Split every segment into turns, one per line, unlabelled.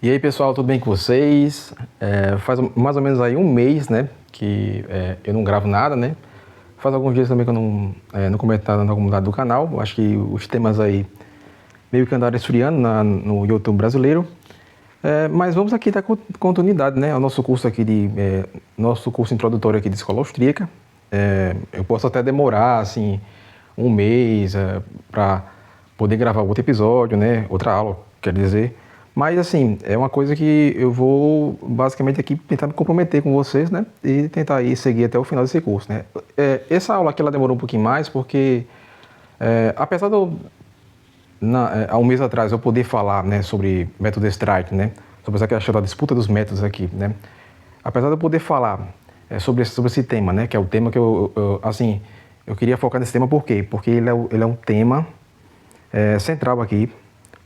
E aí, pessoal, tudo bem com vocês? Faz mais ou menos aí um mês, né, que eu não gravo nada, né? Faz alguns dias também que eu não comento nada na comunidade do canal. Eu acho que os temas aí meio que andaram esfriando no YouTube brasileiro. Mas vamos aqui dar continuidade, né, ao nosso curso aqui nosso curso introdutório aqui de escola austríaca. Eu posso até demorar, assim, um mês para poder gravar outro episódio, né, outra aula, quer dizer. Mas, assim, é uma coisa que eu vou, basicamente, aqui tentar me comprometer com vocês, né? E tentar aí seguir até o final desse curso, né? Essa aula aqui, ela demorou um pouquinho mais, porque, apesar de eu, há um mês atrás, eu poder falar, né, sobre método Strike, né? Sobre essa questão da disputa dos métodos aqui, né? Apesar de eu poder falar sobre esse tema, né? Que é o tema que assim, eu queria focar nesse tema, por quê? Porque ele é um tema central aqui,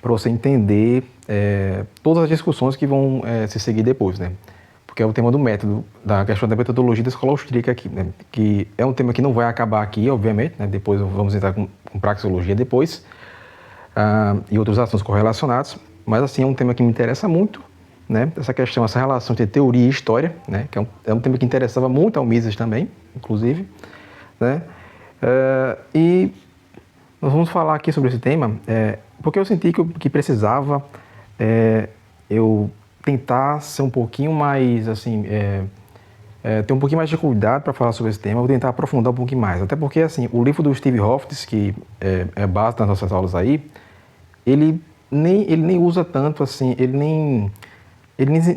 para você entender todas as discussões que vão se seguir depois, né? Porque é o tema do método, da questão da metodologia da escola austríaca aqui, né? Que é um tema que não vai acabar aqui, obviamente, né? Depois vamos entrar com praxeologia depois, e outros assuntos correlacionados, mas assim, é um tema que me interessa muito, né? Essa questão, essa relação entre teoria e história, né? Que é um tema que interessava muito ao Mises também, inclusive, né? E nós vamos falar aqui sobre esse tema, porque eu senti que precisava eu tentar ser um pouquinho mais, assim, ter um pouquinho mais de cuidado para falar sobre esse tema, vou tentar aprofundar um pouquinho mais. Até porque, assim, o livro do Steve Hoffice, que é base das nossas aulas aí, ele nem usa tanto, assim, ele nem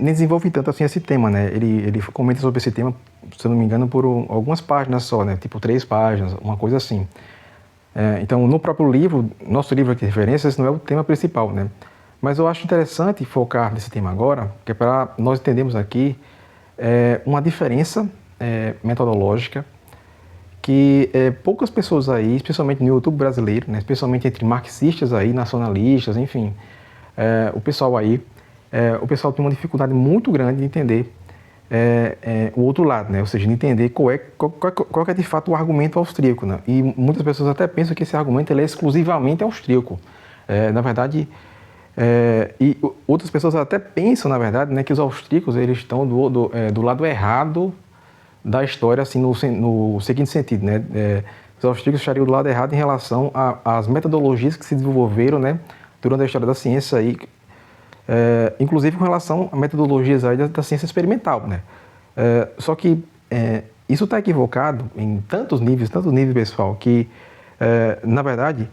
desenvolve tanto, assim, esse tema, né? Ele comenta sobre esse tema, se eu não me engano, por algumas páginas só, né? Tipo 3 páginas, uma coisa assim. Então, no próprio livro, nosso livro aqui de referência, esse não é o tema principal, né? Mas eu acho interessante focar nesse tema agora, que é para nós entendermos aqui uma diferença metodológica que poucas pessoas aí, especialmente no YouTube brasileiro, né? Especialmente entre marxistas aí, nacionalistas, enfim, o pessoal tem uma dificuldade muito grande de entender o outro lado, né? Ou seja, de entender qual é de fato o argumento austríaco, né? E muitas pessoas até pensam que esse argumento ele é exclusivamente austríaco. Na verdade, e outras pessoas até pensam, na verdade, né, que os austríacos eles estão do lado errado da história, assim, no seguinte sentido, né? Os austríacos estariam do lado errado em relação às metodologias que se desenvolveram, né, durante a história da ciência aí, inclusive com relação a metodologias aí da ciência experimental, né? Só que isso está equivocado em tantos níveis, pessoal, que, na verdade,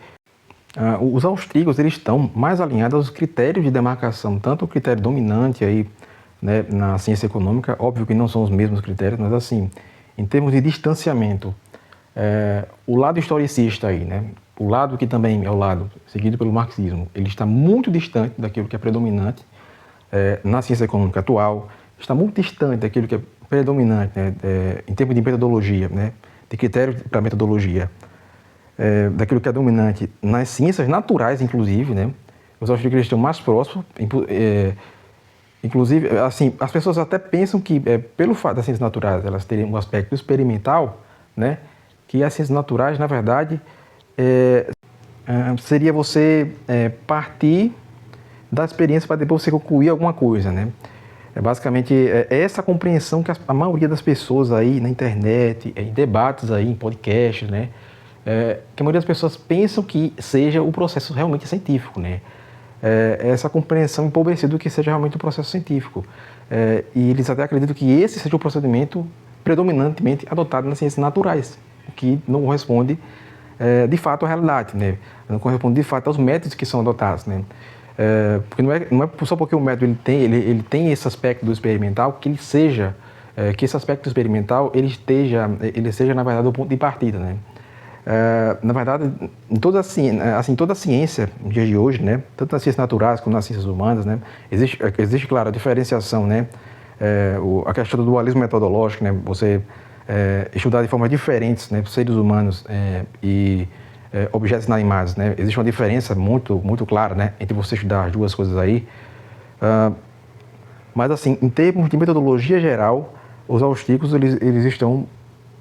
os austríacos eles estão mais alinhados aos critérios de demarcação, tanto o critério dominante aí, né, na ciência econômica, óbvio que não são os mesmos critérios, mas assim, em termos de distanciamento, o lado historicista aí, né, o lado que também é o lado seguido pelo marxismo, ele está muito distante daquilo que é predominante na ciência econômica atual, está muito distante daquilo que é predominante, né, em termos de metodologia, né, de critérios para metodologia, daquilo que é dominante nas ciências naturais, inclusive, né, os austríacos estão mais próximos, inclusive, assim, as pessoas até pensam que, pelo fato das ciências naturais elas terem um aspecto experimental, né, que as ciências naturais, na verdade, seria você partir da experiência para depois você concluir alguma coisa, né? Basicamente, essa compreensão que a maioria das pessoas aí na internet, em debates aí, em podcasts, né? Que a maioria das pessoas pensam que seja o processo realmente científico, né? Essa compreensão empobrecida do que seja realmente o processo científico. E eles até acreditam que esse seja o procedimento predominantemente adotado nas ciências naturais, o que não corresponde de fato à realidade, né? Não corresponde de fato aos métodos que são adotados, né? Porque não é só porque o método ele tem esse aspecto do experimental que que esse aspecto experimental ele seja na verdade o ponto de partida, né? Na verdade, em toda a ciência no dia de hoje, né, tanto nas ciências naturais como nas ciências humanas, né, existe claro a diferenciação, né, a questão do dualismo metodológico, né, você estudar de formas diferentes, né, seres humanos e objetos inanimados, né, existe uma diferença muito clara, né, entre você estudar as duas coisas aí. Mas assim, em termos de metodologia geral, os austríacos eles estão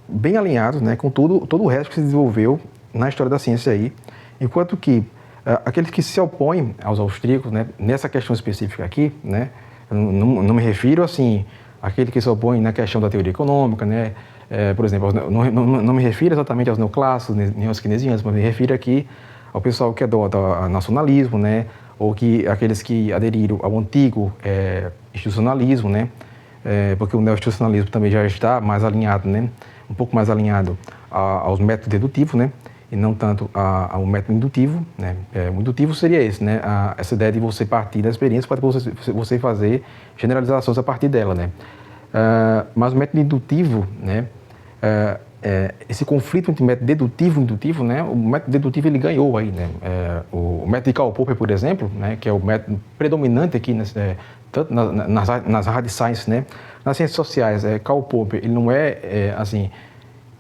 bem alinhados, né, com todo o resto que se desenvolveu na história da ciência aí, enquanto que Aqueles que se opõem aos austríacos, né, nessa questão específica aqui, né, não me refiro assim àquele que se opõe na questão da teoria econômica, né, por exemplo, não me refiro exatamente aos neoclássicos, nem aos keynesianos, mas me refiro aqui ao pessoal que adota o nacionalismo, né, ou que aqueles que aderiram ao antigo institucionalismo, né, porque o neo-institucionalismo também já está mais alinhado, né, um pouco mais alinhado aos métodos dedutivos, né, e não tanto ao método indutivo, né. O indutivo seria esse, né, essa ideia de você partir da experiência para você fazer generalizações a partir dela, né. Mas o método indutivo, né, esse conflito entre método dedutivo e indutivo, né, o método dedutivo ele ganhou aí, né, o método de Karl Popper, por exemplo, né, que é o método predominante aqui tanto nas hard sciences, né, nas ciências sociais, Karl Popper ele não é assim,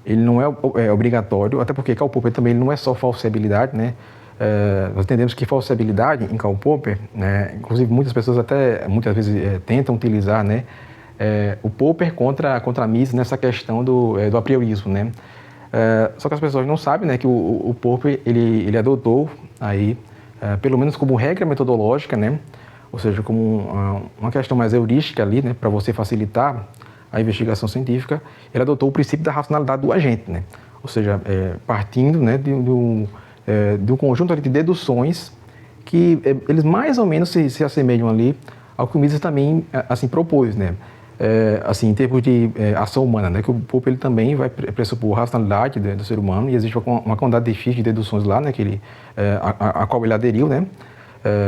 ele não é obrigatório, até porque Karl Popper também ele não é só falseabilidade, né. Nós entendemos que falseabilidade em Karl Popper, né, inclusive muitas pessoas muitas vezes tentam utilizar, né, o Popper contra Mises nessa questão do a priorismo, né. Só que as pessoas não sabem, né, que o Popper ele adotou aí pelo menos como regra metodológica, né, ou seja, como uma questão mais heurística ali, né, para você facilitar a investigação científica, ele adotou o princípio da racionalidade do agente, né, ou seja, partindo, né, de um conjunto de deduções que eles mais ou menos se assemelham ali ao que o Mises também assim propôs, né. Assim, em termos de ação humana, né, que o Popper ele também vai pressupor a racionalidade do ser humano e existe uma quantidade de fichas de deduções lá, né, que ele, a qual ele aderiu, né.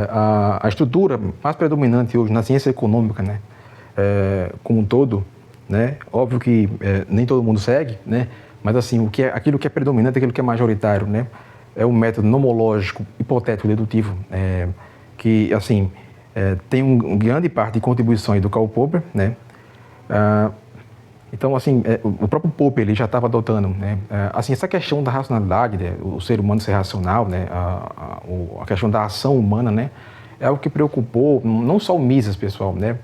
A estrutura mais predominante hoje na ciência econômica, né, como um todo, né, óbvio que nem todo mundo segue, né, mas assim, aquilo que é predominante, aquilo que é majoritário, né, é o método nomológico hipotético dedutivo, que assim, tem uma grande parte de contribuições do Karl Popper, né. Então, assim, o próprio Popper ele já estava adotando, né, assim, essa questão da racionalidade, né, o ser humano ser racional, né, a questão da ação humana, né, é algo que preocupou não só o Mises, pessoal, né,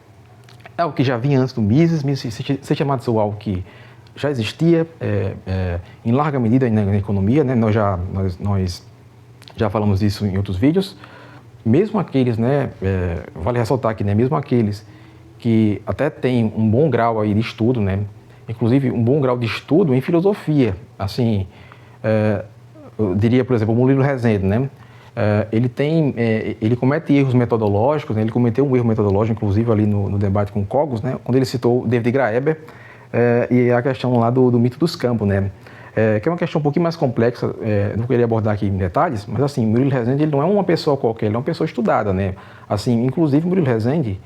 é algo que já vinha antes do Mises ser chamado de algo que já existia em larga medida na economia, né, nós já falamos disso em outros vídeos, mesmo aqueles, né, vale ressaltar aqui, né, mesmo aqueles que até têm um bom grau aí de estudo, né, inclusive um bom grau de estudo em filosofia, assim, eu diria, por exemplo, o Murilo Rezende, né, ele comete erros metodológicos, né, ele cometeu um erro metodológico, inclusive ali no debate com o Cogos, né, quando ele citou David Graeber e a questão lá do mito dos campos, né, que é uma questão um pouquinho mais complexa, não queria abordar aqui em detalhes, mas assim, Murilo Rezende ele não é uma pessoa qualquer, ele é uma pessoa estudada, né, assim, inclusive Murilo Rezende,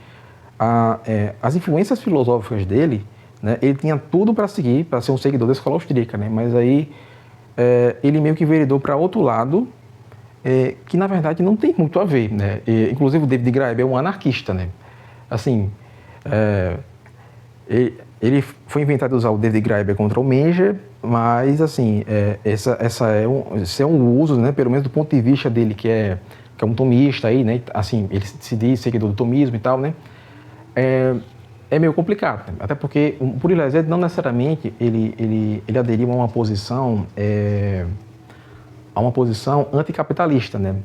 as influências filosóficas dele, né, ele tinha tudo para seguir, para ser um seguidor da escola austríaca, né, mas aí ele meio que enveredou para outro lado, que na verdade não tem muito a ver, né, inclusive o David Graeber é um anarquista, né, assim, ele foi inventado usar o David Graeber contra o Menger, mas assim, esse é um uso, né, pelo menos do ponto de vista dele, que é um tomista aí, né, assim, ele se diz seguidor do tomismo e tal, né, é meio complicado, né? Até porque o Murilo Rezende não necessariamente ele aderiu a uma posição anticapitalista, né?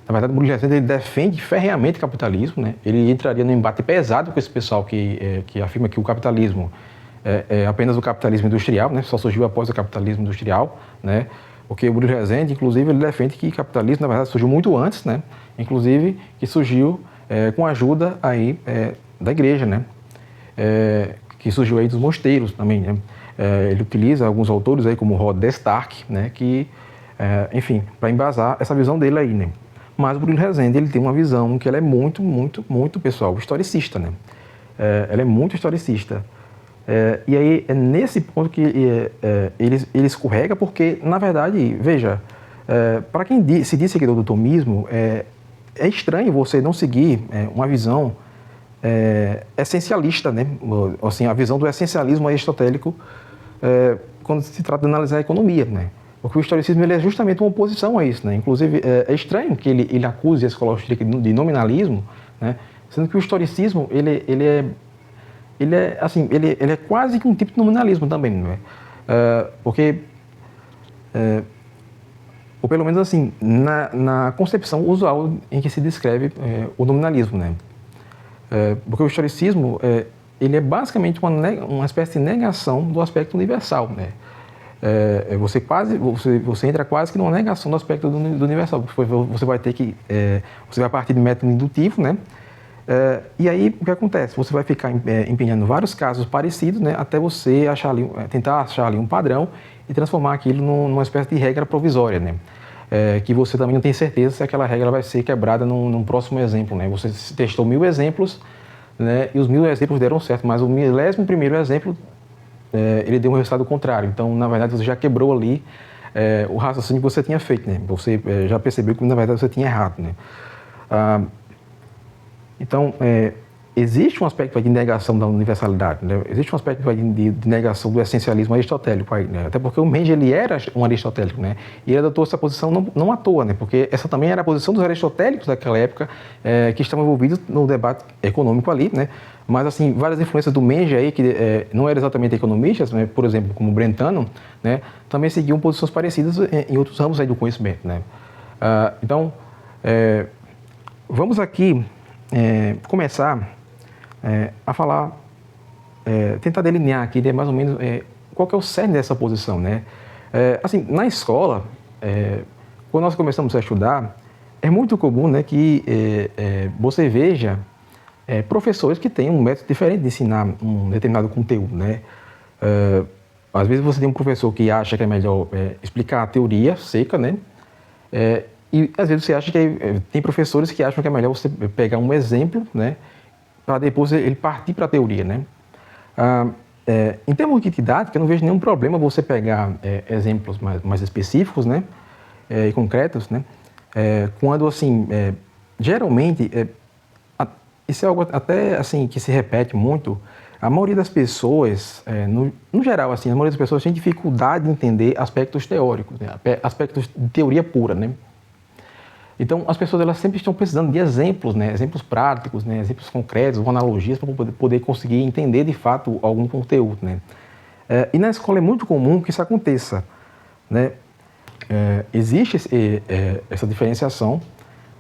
Na verdade, o Murilo Rezende ele defende ferreamente o capitalismo, né? Ele entraria num embate pesado com esse pessoal que afirma que o capitalismo é apenas o capitalismo industrial, né? Só surgiu após o capitalismo industrial, né? Porque o Murilo Rezende, inclusive, ele defende que o capitalismo, na verdade, surgiu muito antes, né? Inclusive, que surgiu com a ajuda aí da igreja, né? Que surgiu aí dos mosteiros também, né? Ele utiliza alguns autores aí como Rod Stark, né? Que, enfim, para embasar essa visão dele aí, né? Mas o Murilo Rezende, ele tem uma visão que ela é muito, muito, muito, pessoal, historicista, né? Ela é muito historicista. E aí é nesse ponto que ele escorrega, porque, na verdade, veja, para quem se diz seguidor do tomismo, é estranho você não seguir uma visão essencialista, né? Assim, a visão do essencialismo aristotélico quando se trata de analisar a economia, né? Porque o historicismo ele é justamente uma oposição a isso, né? Inclusive, é estranho que ele acuse a escola austríaca de nominalismo, né? Sendo que o historicismo ele é quase que um tipo de nominalismo também, né? Porque ou pelo menos assim, na concepção usual em que se descreve o nominalismo, né? Porque o historicismo, ele é basicamente uma espécie de negação do aspecto universal, né? Você entra quase que numa negação do aspecto do universal. Você vai ter que, você vai partir de método indutivo, né? E aí o que acontece? Você vai ficar empenhando vários casos parecidos, né? Até você tentar achar ali um padrão e transformar aquilo numa espécie de regra provisória, né? Que você também não tem certeza se aquela regra vai ser quebrada num próximo exemplo, né? Você testou 1000 exemplos, né? E os 1000 exemplos deram certo, mas o 1001º exemplo ele deu um resultado contrário. Então, na verdade, você já quebrou ali o raciocínio que você tinha feito, né? Você já percebeu que, na verdade, você tinha errado, né? Então, existe um aspecto de negação da universalidade, né? Existe um aspecto de negação do essencialismo aristotélico, né? Até porque o Mendes ele era um aristotélico, né? E ele adotou essa posição não à toa, né? Porque essa também era a posição dos aristotélicos daquela época que estavam envolvidos no debate econômico ali, né? Mas, assim, várias influências do Mendes aí, que não eram exatamente economistas, né? Por exemplo, como Brentano, né? Também seguiam posições parecidas em outros ramos aí do conhecimento, né? Então, vamos aqui começar a falar, tentar delinear aqui, né, mais ou menos qual que é o cerne dessa posição, né? Assim, na escola, quando nós começamos a estudar, é muito comum, né, que você veja professores que têm um método diferente de ensinar um determinado conteúdo, né? Às vezes você tem um professor que acha que é melhor explicar a teoria seca, né? E às vezes você acha que tem professores que acham que é melhor você pegar um exemplo, né, para depois ele partir para a teoria, né? Em termos de didática, eu não vejo nenhum problema você pegar exemplos mais específicos, né, e concretos, né? Quando assim, geralmente isso é algo até assim que se repete muito. A maioria das pessoas, no geral, assim, a maioria das pessoas tem dificuldade de entender aspectos teóricos, né, aspectos de teoria pura, né? Então, as pessoas elas sempre estão precisando de exemplos, né? Exemplos práticos, né? Exemplos concretos, ou analogias, para poder conseguir entender de fato algum conteúdo, né? E na escola é muito comum que isso aconteça, né? Existe essa diferenciação,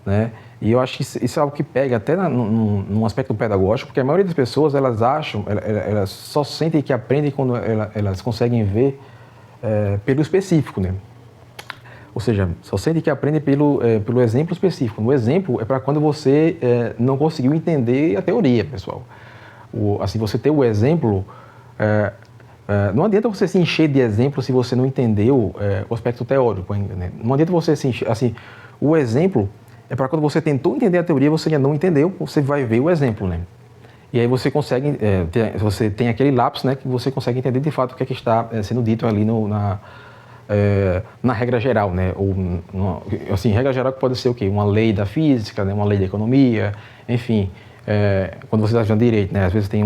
né? E eu acho que isso é algo que pega até num aspecto pedagógico, porque a maioria das pessoas elas acham, elas só sentem que aprendem quando elas conseguem ver pelo específico, né? Ou seja, só sente que aprende pelo exemplo específico. No exemplo é para quando você não conseguiu entender a teoria, pessoal. Assim, você ter o exemplo, não adianta você se encher de exemplo se você não entendeu o aspecto teórico ainda, né? Não adianta você se encher, assim, o exemplo é para quando você tentou entender a teoria, você ainda não entendeu, você vai ver o exemplo, né? E aí você consegue, você tem aquele lapso, né, que você consegue entender de fato o que é que está sendo dito ali na regra geral, né? Ou, assim, regra geral que pode ser o quê? Uma lei da física, né? Uma lei da economia, enfim. Quando você está estudando direito, né? Às vezes tem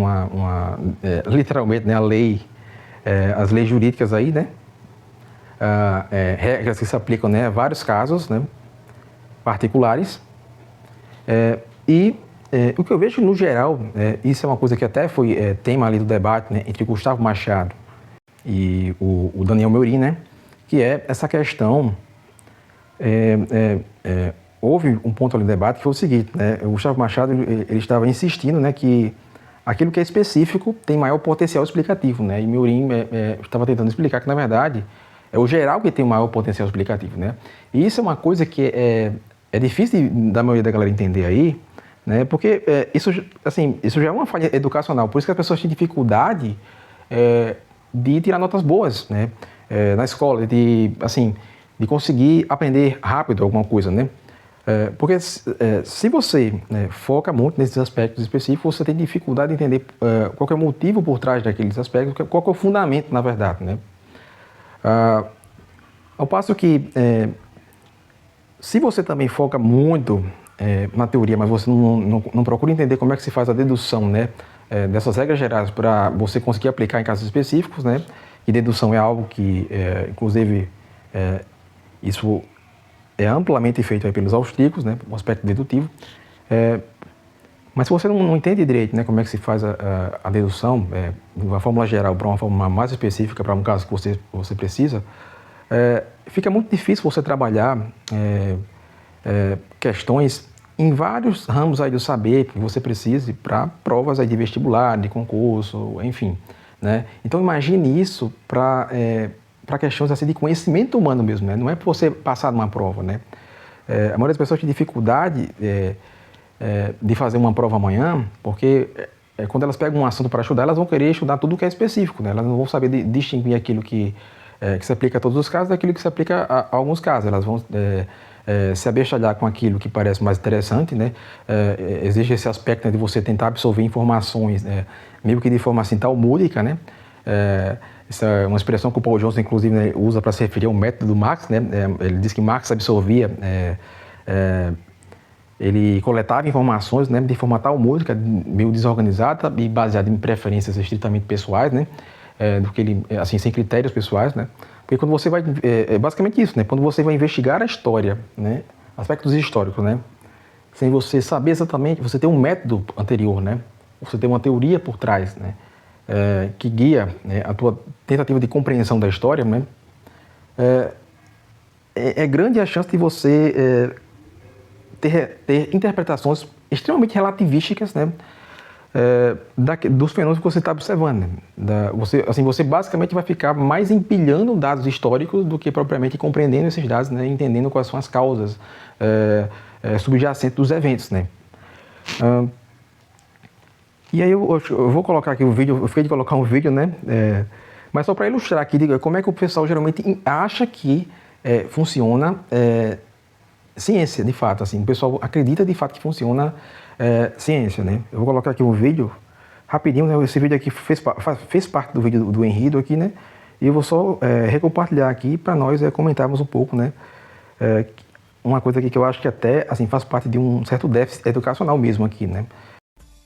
literalmente, né? A lei, as leis jurídicas aí, né? Regras que se aplicam, né? A vários casos, né? Particulares. O que eu vejo no geral, isso é uma coisa que até foi tema ali do debate, né? Entre Gustavo Machado e o Daniel Meurin, né? Que é essa questão, houve um ponto ali no debate que foi o seguinte, né? O Gustavo Machado ele estava insistindo, né, que aquilo que é específico tem maior potencial explicativo, né? E Meurin estava tentando explicar que, na verdade, é o geral que tem o maior potencial explicativo, né? E isso é uma coisa que é difícil da maioria da galera entender aí, né? Porque isso já é uma falha educacional, por isso que as pessoas têm dificuldade de tirar notas boas, né? Na escola, de conseguir aprender rápido alguma coisa, né? Porque se você foca muito nesses aspectos específicos, você tem dificuldade de entender qual é o motivo por trás daqueles aspectos, qual é o fundamento, na verdade, né? Ao passo que, se você também foca muito na teoria, mas você não procura entender como é que se faz a dedução, né, dessas regras gerais para você conseguir aplicar em casos específicos, né? E dedução é algo que, inclusive, isso é amplamente feito aí pelos austríacos, né? O aspecto dedutivo. Mas se você não entende direito, né, como é que se faz a dedução, uma fórmula geral para uma fórmula mais específica para um caso que você precisa, fica muito difícil você trabalhar questões em vários ramos aí do saber que você precise para provas aí de vestibular, de concurso, enfim, né? Então imagine isso para questões assim de conhecimento humano mesmo, né? Não é para você passar numa prova, né? A maioria das pessoas tem dificuldade de fazer uma prova amanhã, porque quando elas pegam um assunto para estudar, elas vão querer estudar tudo que é específico, né? Elas não vão saber distinguir aquilo que se aplica a todos os casos daquilo que se aplica a alguns casos. Elas vão se abestalhar com aquilo que parece mais interessante, né? Existe esse aspecto, né, de você tentar absorver informações, meio que de forma assim talmúdica, né? Essa é uma expressão que o Paul Johnson, inclusive, né, usa para se referir ao método do Marx, né? Ele diz que Marx absorvia, ele coletava informações, né, de forma talmúdica, meio desorganizada e baseada em preferências estritamente pessoais, né? Do que ele, assim, sem critérios pessoais, né? Porque quando você vai, é basicamente isso, né? Quando você vai investigar a história, né? Aspectos históricos, né? Sem você saber exatamente, você tem um método anterior, né? Você tem uma teoria por trás, né? Que guia, né, a tua tentativa de compreensão da história, né? É grande a chance de você ter interpretações extremamente relativísticas, né? Dos fenômenos que você está observando, né? Você basicamente vai ficar mais empilhando dados históricos do que propriamente compreendendo esses dados, né? Entendendo quais são as causas subjacentes dos eventos, né? E aí eu vou colocar aqui o vídeo, eu fiquei de colocar um vídeo, né? Mas só para ilustrar aqui como é que o pessoal geralmente acha que funciona ciência, de fato, assim, o pessoal acredita de fato que funciona ciência, né? Eu vou colocar aqui um vídeo rapidinho, né? Esse vídeo aqui fez parte do vídeo do Henrido aqui, né? E eu vou só recompartilhar aqui para nós comentarmos um pouco, né? Uma coisa aqui que eu acho que até assim faz parte de um certo déficit educacional mesmo aqui, né?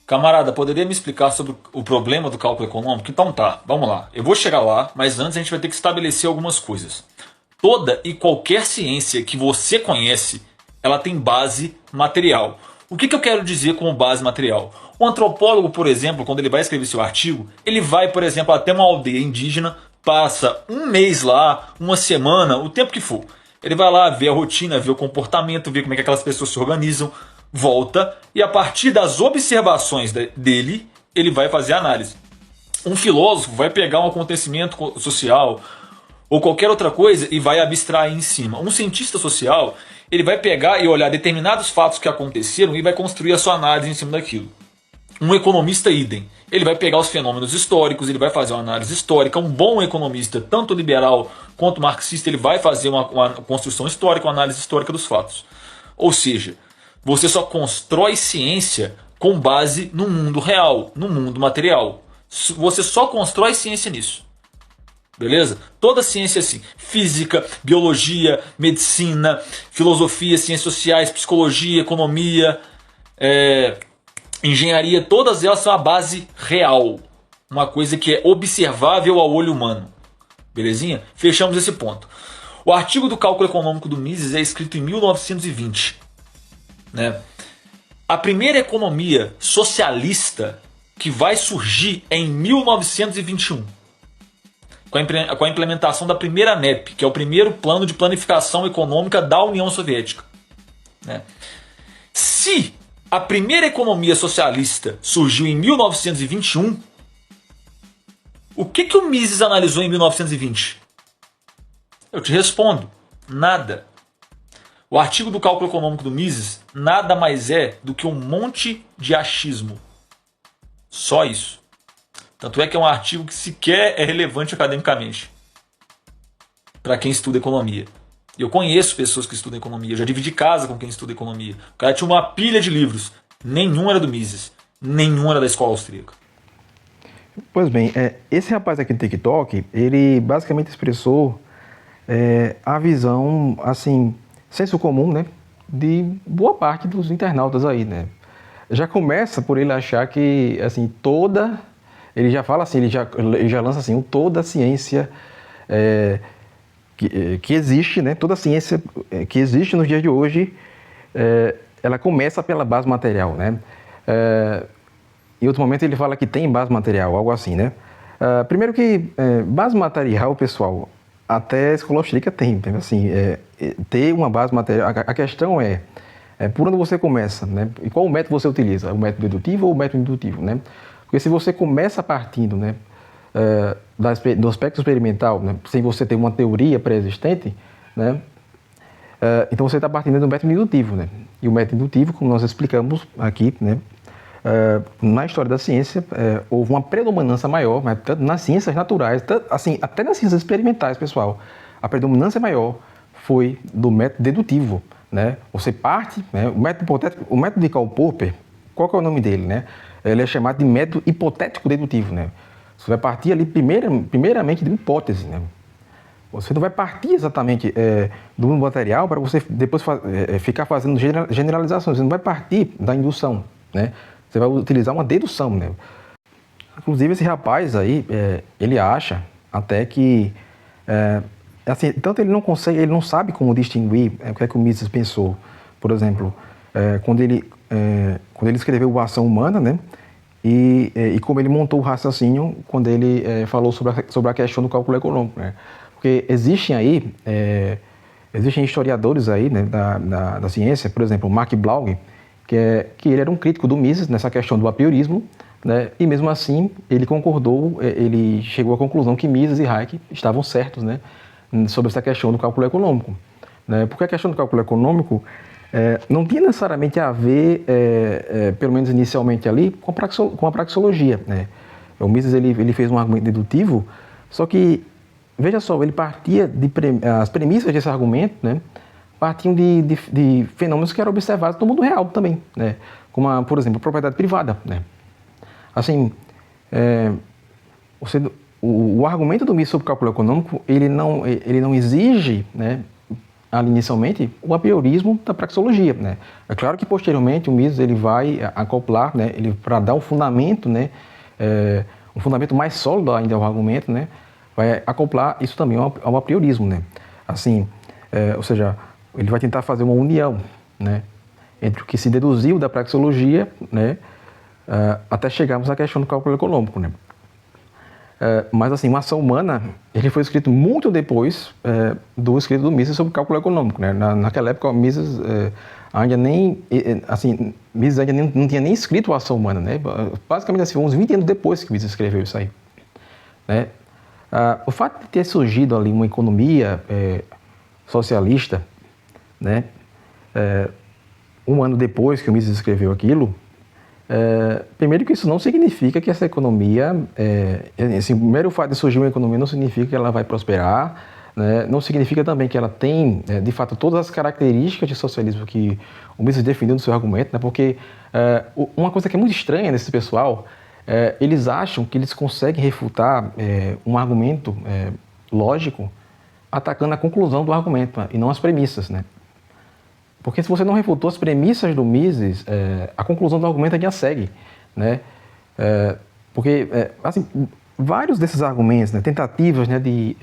Camarada, poderia me explicar sobre o problema do cálculo econômico? Então tá, vamos lá. Eu vou chegar lá, mas antes a gente vai ter que estabelecer algumas coisas. Toda e qualquer ciência que você conhece, ela tem base material. O que eu quero dizer com base material? O antropólogo, por exemplo, quando ele vai escrever seu artigo, ele vai, por exemplo, até uma aldeia indígena, passa um mês lá, uma semana, o tempo que for. Ele vai lá ver a rotina, ver o comportamento, ver como é que aquelas pessoas se organizam, volta e a partir das observações dele, ele vai fazer a análise. Um filósofo vai pegar um acontecimento social ou qualquer outra coisa e vai abstrair em cima. Um cientista social, ele vai pegar e olhar determinados fatos que aconteceram e vai construir a sua análise em cima daquilo. Um economista, idem. Ele vai pegar os fenômenos históricos, ele vai fazer uma análise histórica. Um bom economista, tanto liberal quanto marxista, ele vai fazer uma construção histórica, uma análise histórica dos fatos. Ou seja, você só constrói ciência com base no mundo real, no mundo material. Você só constrói ciência nisso. Beleza? Toda ciência é assim. Física, biologia, medicina, filosofia, ciências sociais, psicologia, economia, engenharia, todas elas são a base real. Uma coisa que é observável ao olho humano. Belezinha? Fechamos esse ponto. O artigo do cálculo econômico do Mises é escrito em 1920. Né? A primeira economia socialista que vai surgir é em 1921. Com a implementação da primeira NEP, que é o primeiro plano de planificação econômica da União Soviética. Né? Se a primeira economia socialista surgiu em 1921, o que o Mises analisou em 1920? Eu te respondo, nada. O artigo do cálculo econômico do Mises nada mais é do que um monte de achismo. Só isso. Tanto é que é um artigo que sequer é relevante academicamente para quem estuda economia. Eu conheço pessoas que estudam economia, eu já dividi casa com quem estuda economia. O cara tinha uma pilha de livros, nenhum era do Mises, nenhum era da escola austríaca.
Pois bem, esse rapaz aqui no TikTok, ele basicamente expressou a visão, assim, senso comum, né, de boa parte dos internautas aí, né. Já começa por ele achar que, assim, ele já fala assim, ele já lança assim, toda a ciência que existe, né, toda a ciência que existe nos dias de hoje, ela começa pela base material, né. Em outro momento ele fala que tem base material, algo assim, né. Primeiro que base material, pessoal, até a escola austríaca tem, assim, ter uma base material. A questão por onde você começa, né? E qual o método você utiliza? O método dedutivo ou o método indutivo, né? Porque se você começa partindo, né, do aspecto experimental, né, sem você ter uma teoria pré-existente, né, então você está partindo do método indutivo, né? E o método indutivo, como nós explicamos aqui, né, na história da ciência, houve uma predominância maior, mas tanto nas ciências naturais, assim, até nas ciências experimentais, pessoal, a predominância maior foi do método dedutivo, né? Você parte, né? O método de Karl Popper, qual que é o nome dele, né? Ele é chamado de método hipotético dedutivo, né? Você vai partir ali primeiramente de uma hipótese, né? Você não vai partir exatamente do material para você depois ficar fazendo generalizações. Você não vai partir da indução, né? Você vai utilizar uma dedução, né? Inclusive, esse rapaz aí, ele acha até que... assim, tanto ele não consegue, ele não sabe como distinguir o que é que o Mises pensou. Por exemplo, quando ele escreveu o Ação Humana, né? E como ele montou o raciocínio quando ele falou sobre a questão do cálculo econômico, né? Porque existem historiadores aí, né, da ciência, por exemplo, Mark Blaug, que ele era um crítico do Mises nessa questão do apriorismo, né, e mesmo assim ele concordou, ele chegou à conclusão que Mises e Hayek estavam certos, né, sobre essa questão do cálculo econômico, né, porque a questão do cálculo econômico não tinha necessariamente a ver, pelo menos inicialmente ali, com a praxeologia, né. O Mises ele fez um argumento dedutivo, só que veja só, ele partia as premissas desse argumento, né, partiam de fenômenos que eram observados no mundo real também, né, como, por exemplo, a propriedade privada, né. Assim, o argumento do Mises sobre o cálculo econômico, ele não exige, né, ali inicialmente, o apriorismo da praxeologia, né. É claro que posteriormente o Mises ele vai acoplar, né, para dar um fundamento, né, um fundamento mais sólido ainda ao argumento, né, vai acoplar isso também ao apriorismo, né? Assim, ou seja, ele vai tentar fazer uma união, né, entre o que se deduziu da praxeologia, né, até chegarmos à questão do cálculo econômico, né? Mas assim, uma Ação Humana, ele foi escrito muito depois do escrito do Mises sobre o cálculo econômico, né? Naquela época, Mises ainda nem, assim, Mises ainda não tinha nem escrito a Ação Humana, né? Basicamente assim, uns 20 anos depois que Mises escreveu isso aí, né? O fato de ter surgido ali uma economia socialista, né, um ano depois que o Mises escreveu aquilo, primeiro que isso não significa que essa economia, assim, primeiro o fato de surgir uma economia não significa que ela vai prosperar, né, não significa também que ela tem, de fato, todas as características de socialismo que o Mises defendeu no seu argumento, né, porque uma coisa que é muito estranha nesse pessoal, eles acham que eles conseguem refutar um argumento lógico atacando a conclusão do argumento, e não as premissas, né? Porque se você não refutou as premissas do Mises, a conclusão do argumento ainda segue, né? Porque, assim, vários desses argumentos, né, tentativas, né, de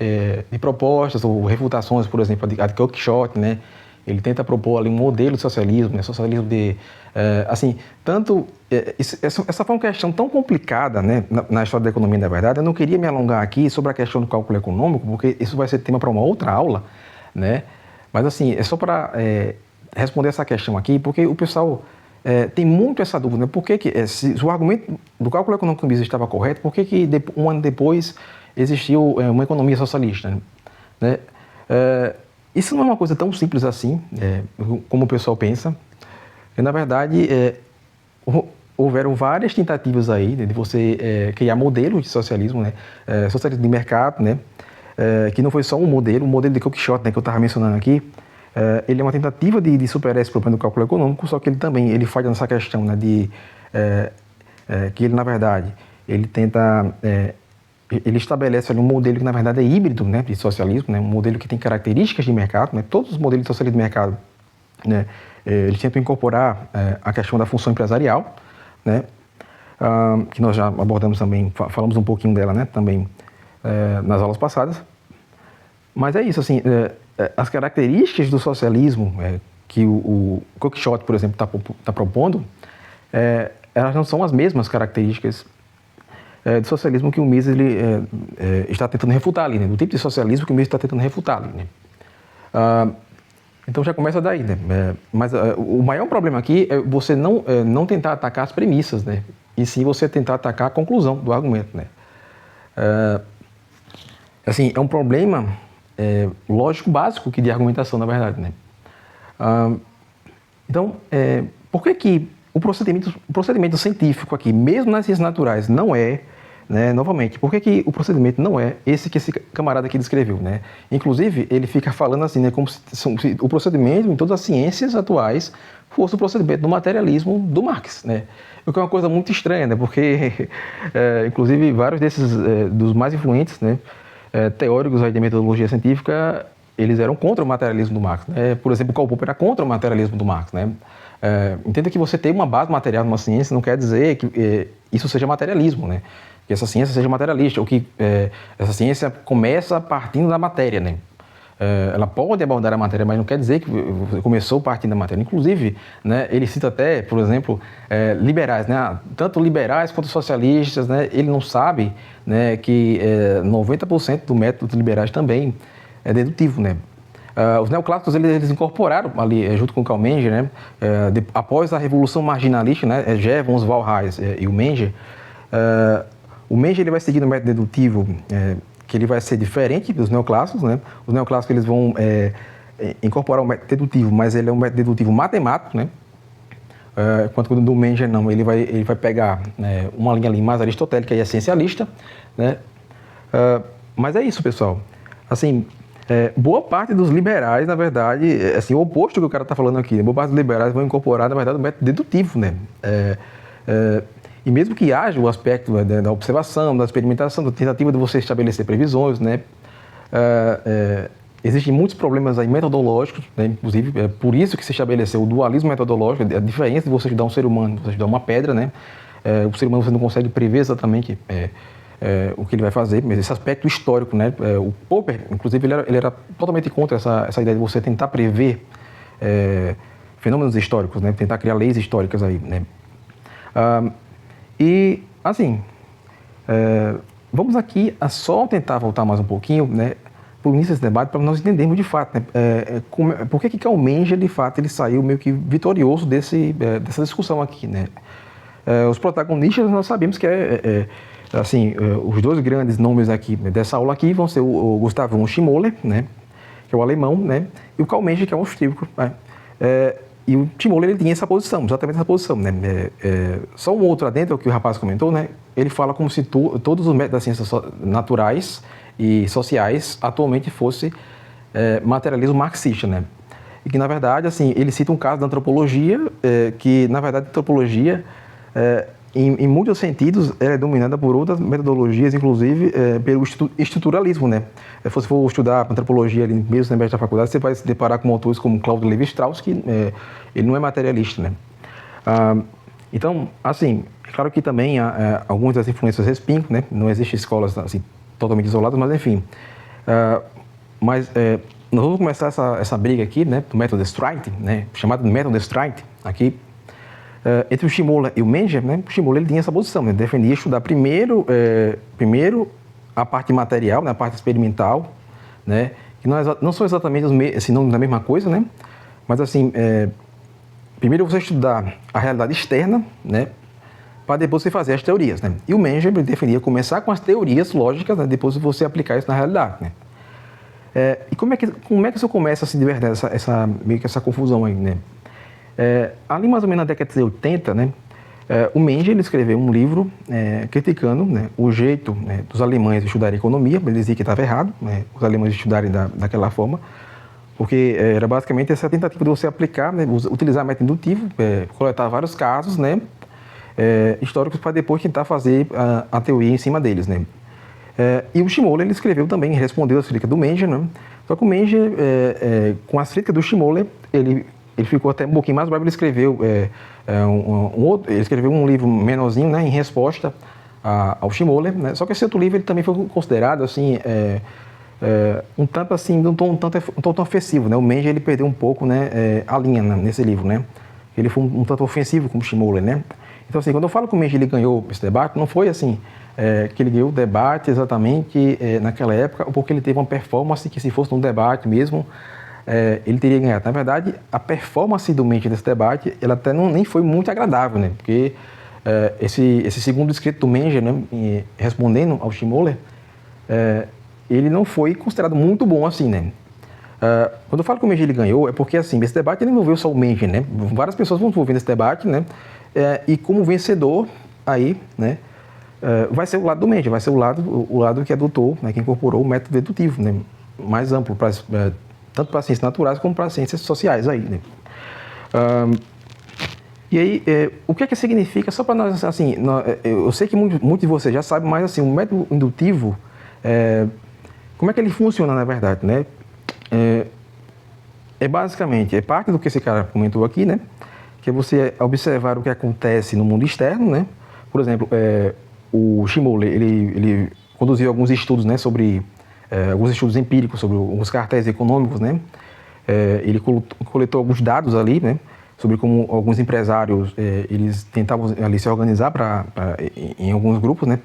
propostas ou refutações, por exemplo, a de Quixote, né? Ele tenta propor ali um modelo de socialismo, né? Socialismo de... assim, tanto... essa foi uma questão tão complicada, né, na história da economia, na verdade. Eu não queria me alongar aqui sobre a questão do cálculo econômico, porque isso vai ser tema para uma outra aula, né? Mas, assim, é só para responder essa questão aqui, porque o pessoal tem muito essa dúvida, né? Por que se o argumento do cálculo econômico do Mises estava correto, por que um ano depois existiu uma economia socialista, né? Isso não é uma coisa tão simples assim, como o pessoal pensa. E, na verdade, houveram várias tentativas aí, né, de você criar modelos de socialismo, né, socialismo de mercado, né, que não foi só um modelo, o modelo de Quixote, né, que eu estava mencionando aqui, ele é uma tentativa de superar esse problema do cálculo econômico, só que ele falha nessa questão, né, que ele, na verdade, ele tenta... ele estabelece ali um modelo que, na verdade, é híbrido, né, de socialismo, né, um modelo que tem características de mercado, né, todos os modelos de socialismo de mercado, né, eles tentam incorporar a questão da função empresarial, né, que nós já abordamos também, falamos um pouquinho dela, né, também nas aulas passadas. Mas é isso, assim, as características do socialismo que o Quixote, por exemplo, está propondo, elas não são as mesmas características do socialismo que o Mises está tentando refutar ali, né? Do tipo de socialismo que o Mises está tentando refutar ali, né? Então já começa daí, né? Mas o maior problema aqui é você não tentar atacar as premissas, né? E sim você tentar atacar a conclusão do argumento, né? Assim, é um problema lógico básico de argumentação, na verdade, né? Então, por que o procedimento científico aqui, mesmo nas ciências naturais, não é, né, novamente, por que o procedimento não é esse que esse camarada aqui descreveu, né? Inclusive, ele fica falando assim, né, como se o procedimento em todas as ciências atuais fosse o procedimento do materialismo do Marx, né? O que é uma coisa muito estranha, né? Porque, inclusive, vários desses, dos mais influentes, né, teóricos aí de metodologia científica, eles eram contra o materialismo do Marx, né? Por exemplo, Karl Popper era contra o materialismo do Marx, né? Entenda que você ter uma base material numa ciência não quer dizer que isso seja materialismo, né? Que essa ciência seja materialista, ou que essa ciência começa partindo da matéria, né? Ela pode abordar a matéria, mas não quer dizer que começou partindo da matéria. Inclusive, né, ele cita até, por exemplo, liberais, né? Tanto liberais quanto socialistas, né? Ele não sabe, né, que 90% do método dos liberais também é dedutivo, né? Os neoclássicos eles incorporaram ali, junto com o Karl Menger, né? Após a Revolução Marginalista, né? Jevons, Walras e o Menger, o Menger ele vai seguir no método dedutivo, que ele vai ser diferente dos neoclássicos, né? Os neoclássicos eles vão incorporar o método dedutivo, mas ele é um método dedutivo matemático, né? Enquanto que o do Menger não, ele vai pegar, né, uma linha ali mais aristotélica e essencialista, né? Mas é isso, pessoal. Assim, boa parte dos liberais, na verdade, assim, o oposto que o cara está falando aqui, né? Boa parte dos liberais vão incorporar, na verdade, o método dedutivo, né? E mesmo que haja o aspecto da observação, da experimentação, da tentativa de você estabelecer previsões, né? Existem muitos problemas aí metodológicos, né? Inclusive, é por isso que se estabeleceu o dualismo metodológico, a diferença de você estudar um ser humano, você estudar uma pedra, né? O ser humano você não consegue prever exatamente o que ele vai fazer, mas esse aspecto histórico, né? O Popper, inclusive, ele era totalmente contra essa ideia de você tentar prever fenômenos históricos, né? Tentar criar leis históricas aí, né? E, assim, vamos aqui a só tentar voltar mais um pouquinho, né, para o início desse debate, para nós entendermos de fato, né, por que Karl Menger, de fato, ele saiu meio que vitorioso dessa discussão aqui, né. Os protagonistas, nós sabemos que assim, os dois grandes nomes aqui dessa aula aqui vão ser o Gustav von Schimoller, né, que é o alemão, né, e o Karl Menger, que é o austríaco, né. E o Schimoller, ele tinha essa posição, exatamente essa posição, né? Só um outro adentro, que o rapaz comentou, né? Ele fala como se todos os métodos das ciências naturais e sociais atualmente fosse materialismo marxista, né? E que, na verdade, assim, ele cita um caso da antropologia, que, na verdade, a antropologia, em muitos sentidos, ela é dominada por outras metodologias, inclusive pelo estruturalismo, né? Se você for estudar antropologia ali mesmo na da faculdade, você vai se deparar com autores como Claudio Lévi-Strauss, que ele não é materialista, né? Então, assim, é claro que também algumas das influências respingam, né? Não existem escolas assim, totalmente isoladas, mas enfim. Mas nós vamos começar essa briga aqui, né? Do método Streit, né? Chamado de método Streit, aqui. Entre o Schimoller e o Menger, né? O Schimoller ele tinha essa posição, né? Defendia estudar primeiro a parte material, né? A parte experimental, né? Que não são exatamente sinônimos da mesma coisa, né? Mas assim, primeiro você estudar a realidade externa, né? Para depois você fazer as teorias, né? E o Menger defendia começar com as teorias lógicas, né? Depois você aplicar isso na realidade, né? E como é que isso começa assim de verdade, meio que essa confusão aí, né? Ali mais ou menos na década de 80, né, o Menger ele escreveu um livro criticando, né, o jeito, né, dos alemães de estudarem economia. Ele dizia que estava errado, né, os alemães estudarem daquela forma, porque era basicamente essa tentativa de você aplicar, né, utilizar método indutivo, coletar vários casos, né, históricos para depois tentar fazer a teoria em cima deles, né. E o Schimoller ele escreveu também, respondeu às críticas do Menger, né, só que o Menger, com as críticas do Schimoller, ele ficou até um pouquinho mais bravo. Ele escreveu ele escreveu um livro menorzinho, né, em resposta ao Schimoller, né? Só que esse outro livro ele também foi considerado assim um tanto assim, um tom tão ofensivo, né? O Menger ele perdeu um pouco, né, a linha nesse livro, né? Ele foi um tanto ofensivo com o Schimoller, né? Então, assim, quando eu falo que o Mendes ele ganhou esse debate, não foi assim, que ele ganhou o debate exatamente naquela época, ou porque ele teve uma performance que, se fosse num debate mesmo, ele teria ganhado. Na verdade, a performance do Mendes nesse debate, ela até nem foi muito agradável, né? Porque esse segundo escrito do Mendes, né, respondendo ao Schmoller, ele não foi considerado muito bom assim, né? Quando eu falo que o Mendes ele ganhou, é porque assim, esse debate ele não envolveu só o Mendes, né? Várias pessoas vão envolver nesse debate, né? E como vencedor, aí, né? Vai ser o lado do Mendes, vai ser o lado que adotou, né, que incorporou o método dedutivo, né? Mais amplo, tanto para ciências naturais como para ciências sociais aí, né? E aí, o que é que significa, só para nós, assim, eu sei que muitos de vocês já sabem, mas assim, o método indutivo, como é que ele funciona, na verdade, né? Basicamente, parte do que esse cara comentou aqui, né? Que é você observar o que acontece no mundo externo, né? Por exemplo, o Schmoller, ele conduziu alguns estudos, né, sobre alguns estudos empíricos sobre alguns cartéis econômicos, né? Ele coletou alguns dados ali, né, sobre como alguns empresários eles tentavam ali se organizar em alguns grupos, né,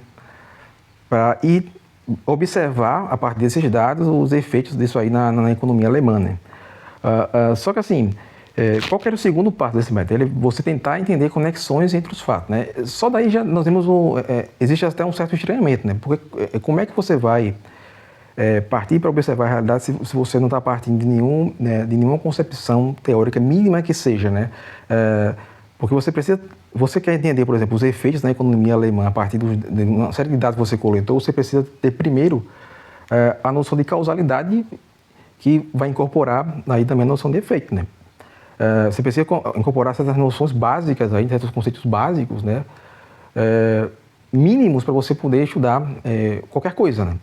e observar a partir desses dados os efeitos disso aí na economia alemã, né? Só que assim, qual que era o segundo passo desse método? Você tentar entender conexões entre os fatos, né? Só daí já nós vemos existe até um certo estranhamento, né? Porque como é que você vai partir para observar a realidade se você não está partindo de nenhuma concepção teórica mínima que seja, né? Porque você quer entender, por exemplo, os efeitos na economia alemã a partir de uma série de dados que você coletou, você precisa ter primeiro a noção de causalidade, que vai incorporar aí também a noção de efeito, né? Você precisa incorporar certas noções básicas, aí, certos conceitos básicos, né? Mínimos para você poder estudar qualquer coisa, né?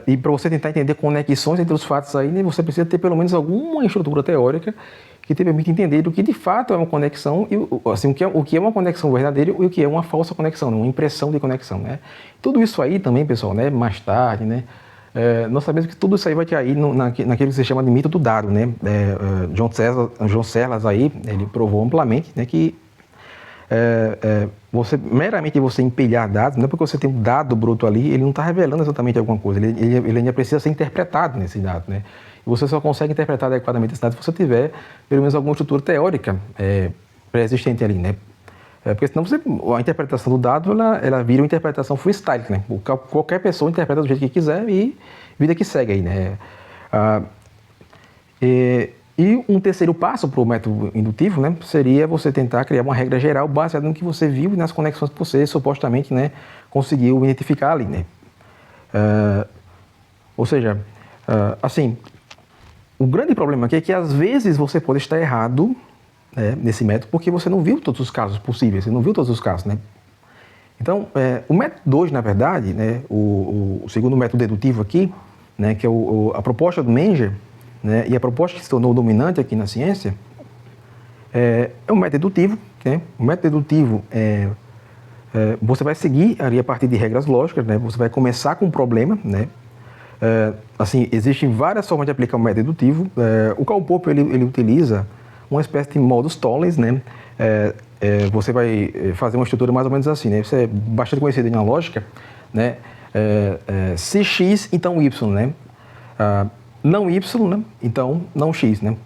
E para você tentar entender conexões entre os fatos aí, né, você precisa ter pelo menos alguma estrutura teórica que te permita entender o que de fato é uma conexão, e assim, o que é uma conexão verdadeira e o que é uma falsa conexão, né? Uma impressão de conexão, né? Tudo isso aí também, pessoal, né, mais tarde, né? Nós sabemos que tudo isso aí vai cair naquilo que se chama de mito do dado, né? John Searle aí, ele provou amplamente, né, que meramente você empilhar dados, não é porque você tem um dado bruto ali, ele não está revelando exatamente alguma coisa, ele ainda precisa ser interpretado nesse dado, né? E você só consegue interpretar adequadamente esse dado se você tiver pelo menos alguma estrutura teórica pré-existente ali, né? Porque senão a interpretação do dado, ela vira uma interpretação freestyle, né? Qualquer pessoa interpreta do jeito que quiser e vida que segue aí, né? E um terceiro passo para o método indutivo, né, seria você tentar criar uma regra geral baseada no que você viu e nas conexões que você supostamente, né, conseguiu identificar ali, né? Ou seja, assim, o grande problema aqui é que às vezes você pode estar errado, né, nesse método, porque você não viu todos os casos possíveis, você não viu todos os casos, né? Então, o método 2, na verdade, né, o segundo método dedutivo aqui, né, que é a proposta do Menger, né, e a proposta que se tornou dominante aqui na ciência, é um método dedutivo, né? O método dedutivo você vai seguir ali a partir de regras lógicas, né? Você vai começar com um problema, né? Assim, existem várias formas de aplicar o método dedutivo. O Karl Popper ele utiliza uma espécie de modus tollens, né? Você vai fazer uma estrutura mais ou menos assim, né? Isso é bastante conhecido na lógica, né? Se x, então y, né? Não y, né? Então não x, né?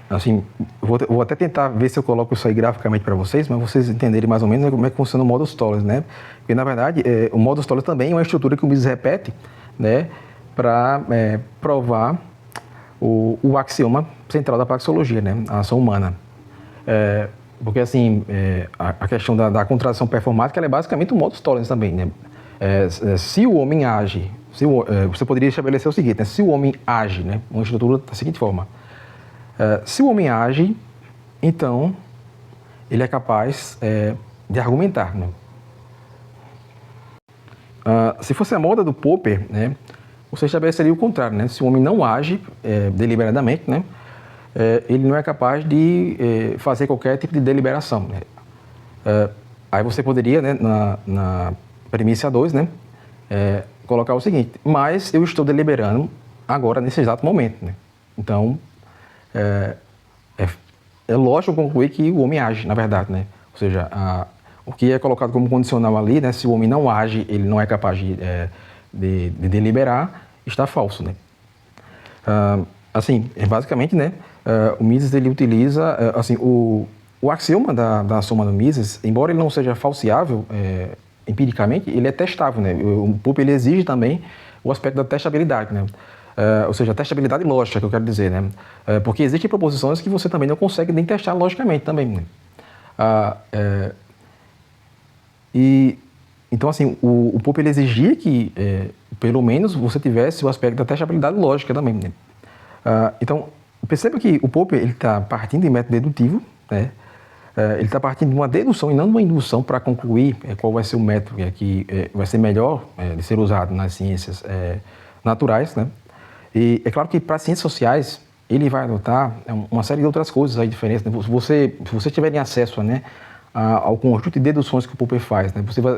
Assim, vou até tentar ver se eu coloco isso aí graficamente para vocês, mas vocês entenderem mais ou menos como é que funciona o modus tollens, né? Porque, na verdade, o modus tollens também é uma estrutura que o Mises repete, né? Para provar o axioma central da praxeologia, né? A ação humana. Porque, assim, a questão da contradição performática ela é basicamente um modus tollens também, né? Se o homem age, você poderia estabelecer o seguinte, né? Se o homem age, né? Uma estrutura da seguinte forma. Se o homem age, então ele é capaz de argumentar, né? Se fosse a moda do Popper, né? Você estabeleceria o contrário, né? Se o homem não age deliberadamente, né? Ele não é capaz de fazer qualquer tipo de deliberação, né? Aí você poderia, né, na premissa 2, né, colocar o seguinte: mas eu estou deliberando agora, nesse exato momento, né? Então, é lógico concluir que o homem age, na verdade, né? Ou seja, o que é colocado como condicional ali, né? Se o homem não age, ele não é capaz de deliberar, está falso, né? Assim, basicamente, né? O Mises, ele utiliza, assim, o axioma da soma do Mises, embora ele não seja falseável empiricamente, ele é testável, né? O Popper, ele exige também o aspecto da testabilidade, né? Ou seja, a testabilidade lógica, que eu quero dizer, né? Porque existem proposições que você também não consegue nem testar logicamente também, né? Então, assim, o Popper, ele exigia que, pelo menos, você tivesse o aspecto da testabilidade lógica também, né? Então, perceba que o Popper, ele está partindo de método dedutivo, né? Ele está partindo de uma dedução e não de uma indução para concluir qual vai ser o método que vai ser melhor de ser usado nas ciências naturais, né? E é claro que para as ciências sociais ele vai adotar uma série de outras coisas aí diferentes, né? Se você tiver acesso, né, ao conjunto de deduções que o Popper faz, né? Você vai,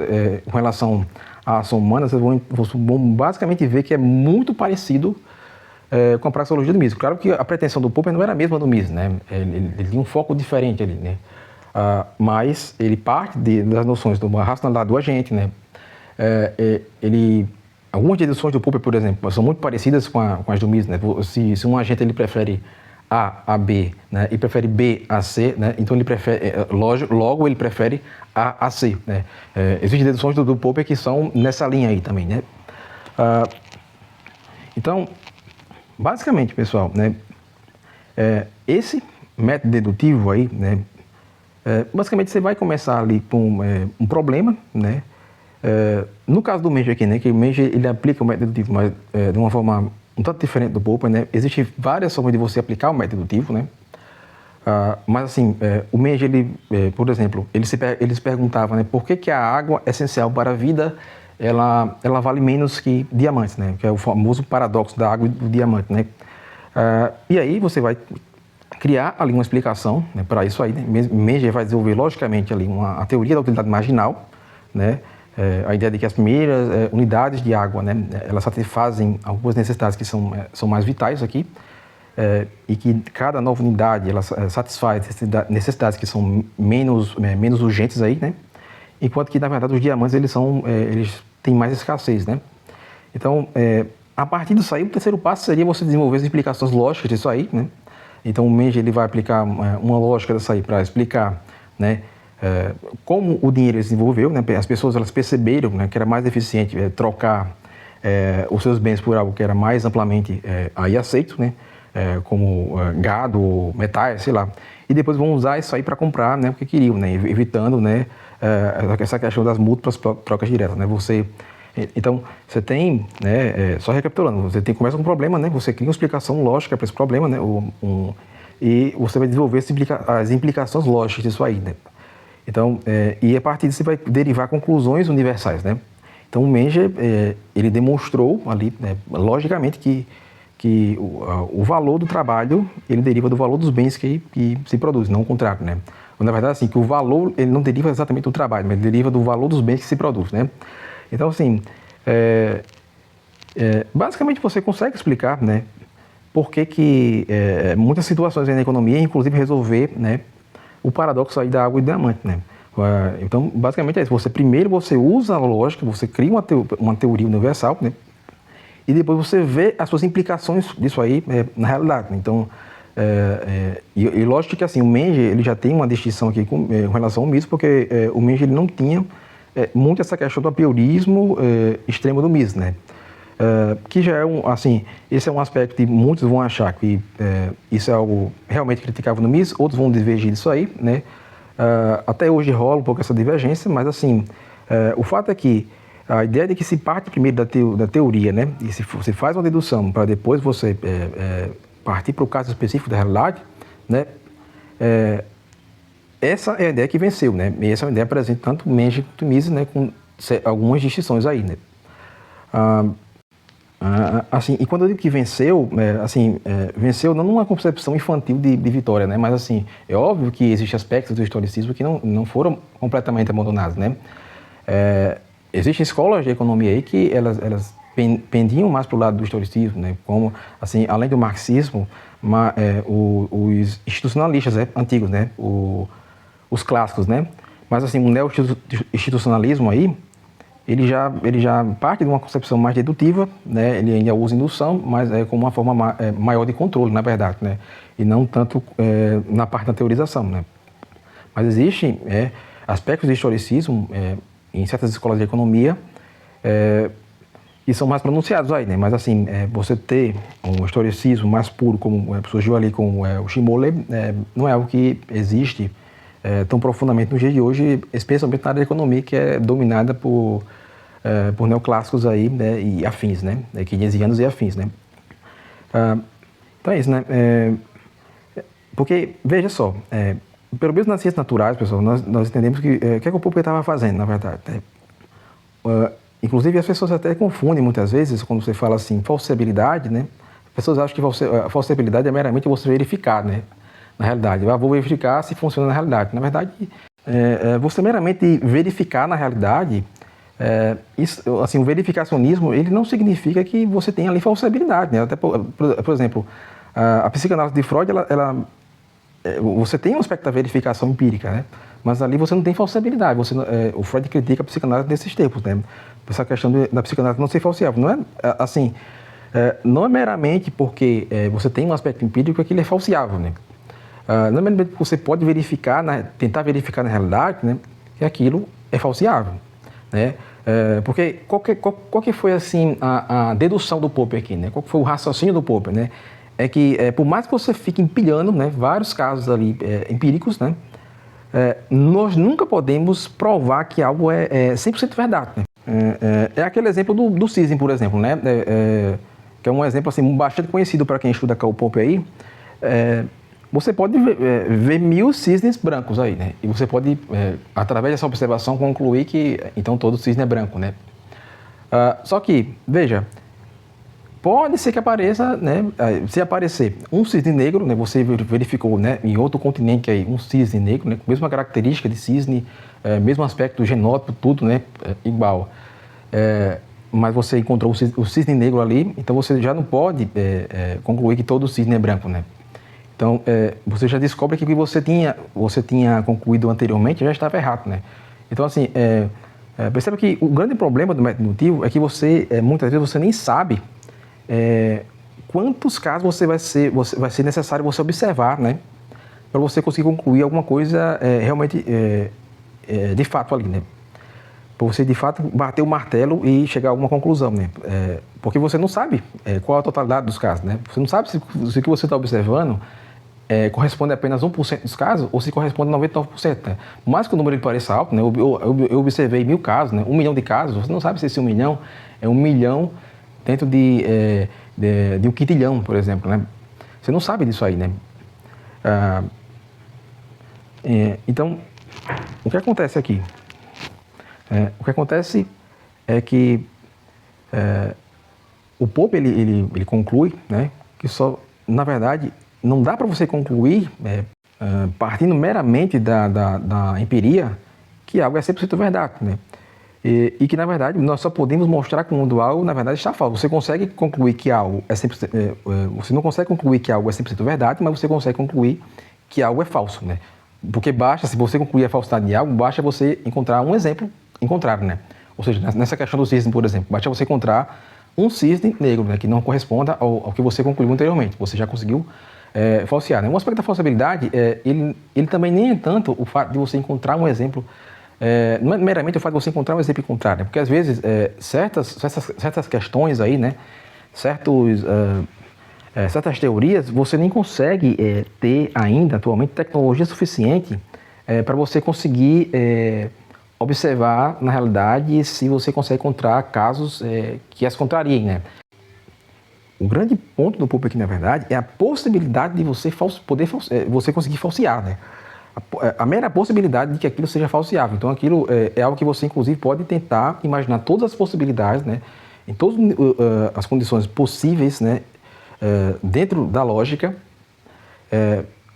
com relação à ação humana, vocês vão basicamente ver que é muito parecido com a praxeologia do Mises. Claro que a pretensão do Popper não era a mesma do Mises, né? Ele tinha um foco diferente ali, né? Mas ele parte das noções de uma racionalidade do agente, né? Algumas deduções do Popper, por exemplo, são muito parecidas com as do Mises, né? Se um agente ele prefere A a B, né, e prefere B a C, né, então ele prefere, logo ele prefere A a C, né? Existem deduções do Popper que são nessa linha aí também, né? Então, basicamente, pessoal, né, esse método dedutivo aí, né, basicamente você vai começar ali com um problema, né? No caso do Menger aqui, né, que o Menger ele aplica o método dedutivo, mas de uma forma um tanto diferente do Popper, né? Existem várias formas de você aplicar o método dedutivo, né? Mas assim, o Menger, ele, por exemplo, eles perguntavam, né, por que a água é essencial para a vida, ela vale menos que diamantes, né? Que é o famoso paradoxo da água e do diamante, né? E aí você vai criar ali uma explicação, né, para isso aí, né? Menger vai desenvolver logicamente ali a teoria da utilidade marginal, né? A ideia de que as primeiras unidades de água, né, elas satisfazem algumas necessidades que são mais vitais aqui, e que cada nova unidade ela satisfaz necessidades que são menos urgentes aí, né? Enquanto que na verdade os diamantes eles têm mais escassez, né? Então, a partir disso aí, o terceiro passo seria você desenvolver as implicações lógicas disso aí, né? Então o Menger ele vai aplicar uma lógica dessa aí para explicar, né, como o dinheiro se desenvolveu, né? As pessoas elas perceberam, né, que era mais eficiente trocar os seus bens por algo que era mais amplamente aí aceito, né? Como gado, metais, sei lá. E depois vão usar isso aí para comprar, né, o que queriam, né? Evitando, né, essa questão das múltiplas trocas diretas, né? Então, você tem, né, só recapitulando, você começa com um problema, né? Você cria uma explicação lógica para esse problema, né? E você vai desenvolver as implicações lógicas disso aí, né? Então, e a partir disso você vai derivar conclusões universais, né? Então, o Menger, ele demonstrou ali, né, logicamente, que o valor do trabalho, ele deriva do valor dos bens que se produzem, não o contrário, né? Na verdade, assim, que o valor, ele não deriva exatamente do trabalho, mas deriva do valor dos bens que se produzem, né? Então, assim, basicamente você consegue explicar, né, por que muitas situações na economia, inclusive resolver, né, o paradoxo aí da água e do diamante, né? Então, basicamente é isso. Primeiro você usa a lógica, você cria uma teoria universal, né? E depois você vê as suas implicações disso aí na realidade. Então, e lógico que assim, o Menger ele já tem uma distinção aqui com relação ao Mises, porque o Menger ele não tinha muito essa questão do apriorismo extremo do Mises, né? Que já é assim, esse é um aspecto que muitos vão achar que isso é algo realmente criticável no Mises, outros vão divergir disso aí, né? Até hoje rola um pouco essa divergência, mas assim, o fato é que a ideia de que se parte primeiro da teoria, né? E se você faz uma dedução para depois você partir para o caso específico da realidade, né? Essa é a ideia que venceu, né? E essa é uma ideia presente tanto no Menger quanto no Mises, né? Com algumas distinções aí, né? Assim, e quando eu digo que venceu, venceu não numa concepção infantil de vitória, né? Mas assim, é óbvio que existem aspectos do historicismo que não foram completamente abandonados, né? Existem escolas de economia aí que elas pendiam mais para o lado do historicismo, né? Como, assim, além do marxismo, os institucionalistas, né, antigos, né, os clássicos, né? Mas assim, o neo-institucionalismo aí, ele já parte de uma concepção mais dedutiva, né? Ele ainda usa indução, mas como uma forma maior de controle, na verdade, né? E não tanto na parte da teorização, né? Mas existem aspectos de historicismo em certas escolas de economia que são mais pronunciados aí, né? Mas assim, você ter um historicismo mais puro, como surgiu ali com o Schmoller, não é algo que existe tão profundamente no dia de hoje, especialmente na área de economia, que é dominada por neoclássicos aí, né? E afins, né? Keynesianos e afins, né? Então é isso, né? Porque, veja só, pelo menos nas ciências naturais, pessoal, nós entendemos que o que é que o Popper estava fazendo, na verdade, né? Inclusive, as pessoas até confundem muitas vezes, quando você fala assim, falseabilidade, né? As pessoas acham que a falseabilidade é meramente você verificar, né? Na realidade, eu vou verificar se funciona na realidade. Na verdade, você meramente verificar na realidade, isso, assim, o verificacionismo, ele não significa que você tenha ali falseabilidade, né? Até, por exemplo, a psicanálise de Freud, você tem um aspecto da verificação empírica, né? Mas ali você não tem falseabilidade. O Freud critica a psicanálise nesses tempos, né? Essa questão da psicanálise não ser falseável. Não é assim, não é meramente porque você tem um aspecto empírico que ele é falseável, né? Não é meramente porque você pode verificar, tentar verificar na realidade, né, que aquilo é falseável, né? Porque qual que foi assim a dedução do Popper aqui, né? Qual que foi o raciocínio do Popper, né? É que por mais que você fique empilhando, né, vários casos ali empíricos, né, nós nunca podemos provar que algo é 100% verdade, né? É aquele exemplo do cisne, por exemplo, né? Que é um exemplo assim, bastante conhecido para quem estuda Karl Popper aí. Você pode ver 1000 cisnes brancos aí, né? E você pode, através dessa observação, concluir que então todo cisne é branco, né? Só que, veja, pode ser que apareça, né? Se aparecer um cisne negro, né? Você verificou, né? Em outro continente aí, um cisne negro, né? Com a mesma característica de cisne, mesmo aspecto, genótipo, tudo, né? Igual. Mas você encontrou o cisne negro ali, então você já não pode concluir que todo cisne é branco, né? Então, você já descobre que o que você tinha concluído anteriormente já estava errado, né? Então, assim, perceba que o grande problema do método indutivo é que muitas vezes você nem sabe quantos casos vai ser necessário você observar, né? Para você conseguir concluir alguma coisa realmente de fato ali, né? Para você, de fato, bater o martelo e chegar a alguma conclusão, né? Porque você não sabe qual a totalidade dos casos, né? Você não sabe se o que você está observando corresponde a apenas 1% dos casos ou se corresponde a 99%, né? Por mais que o número ele pareça alto, né? Eu observei 1000 casos, né? 1 milhão de casos, você não sabe se esse 1 milhão é 1 milhão dentro de 1 quintilhão, por exemplo, né? Você não sabe disso aí, né? Então, o que acontece aqui? O que acontece é que o Popper ele conclui, né, que na verdade, não dá para você concluir, partindo meramente da empiria, que algo é 100% verdade, né? E que, na verdade, nós só podemos mostrar quando algo, na verdade, está falso. Você consegue concluir que algo é 100%, você não consegue concluir que algo é 100% verdade, mas você consegue concluir que algo é falso, né? Porque se você concluir a falsidade de algo, basta você encontrar um exemplo em contrário, né? Ou seja, nessa questão do cisne, por exemplo, basta você encontrar um cisne negro, né, que não corresponda ao que você concluiu anteriormente. Você já conseguiu falsear, né? Um aspecto da falsibilidade, ele também nem é tanto o fato de você encontrar um exemplo, não é meramente o fato de você encontrar um exemplo contrário, né? Porque às vezes certas questões aí, né, certas teorias, você nem consegue ter ainda atualmente tecnologia suficiente para você conseguir observar, na realidade, se você consegue encontrar casos que as contrariem, né? O grande ponto do Popper aqui, na verdade, é a possibilidade de você você conseguir falsear, né? A mera possibilidade de que aquilo seja falseável. Então, aquilo é algo que você, inclusive, pode tentar imaginar todas as possibilidades, né? Em todas as condições possíveis, né? Dentro da lógica,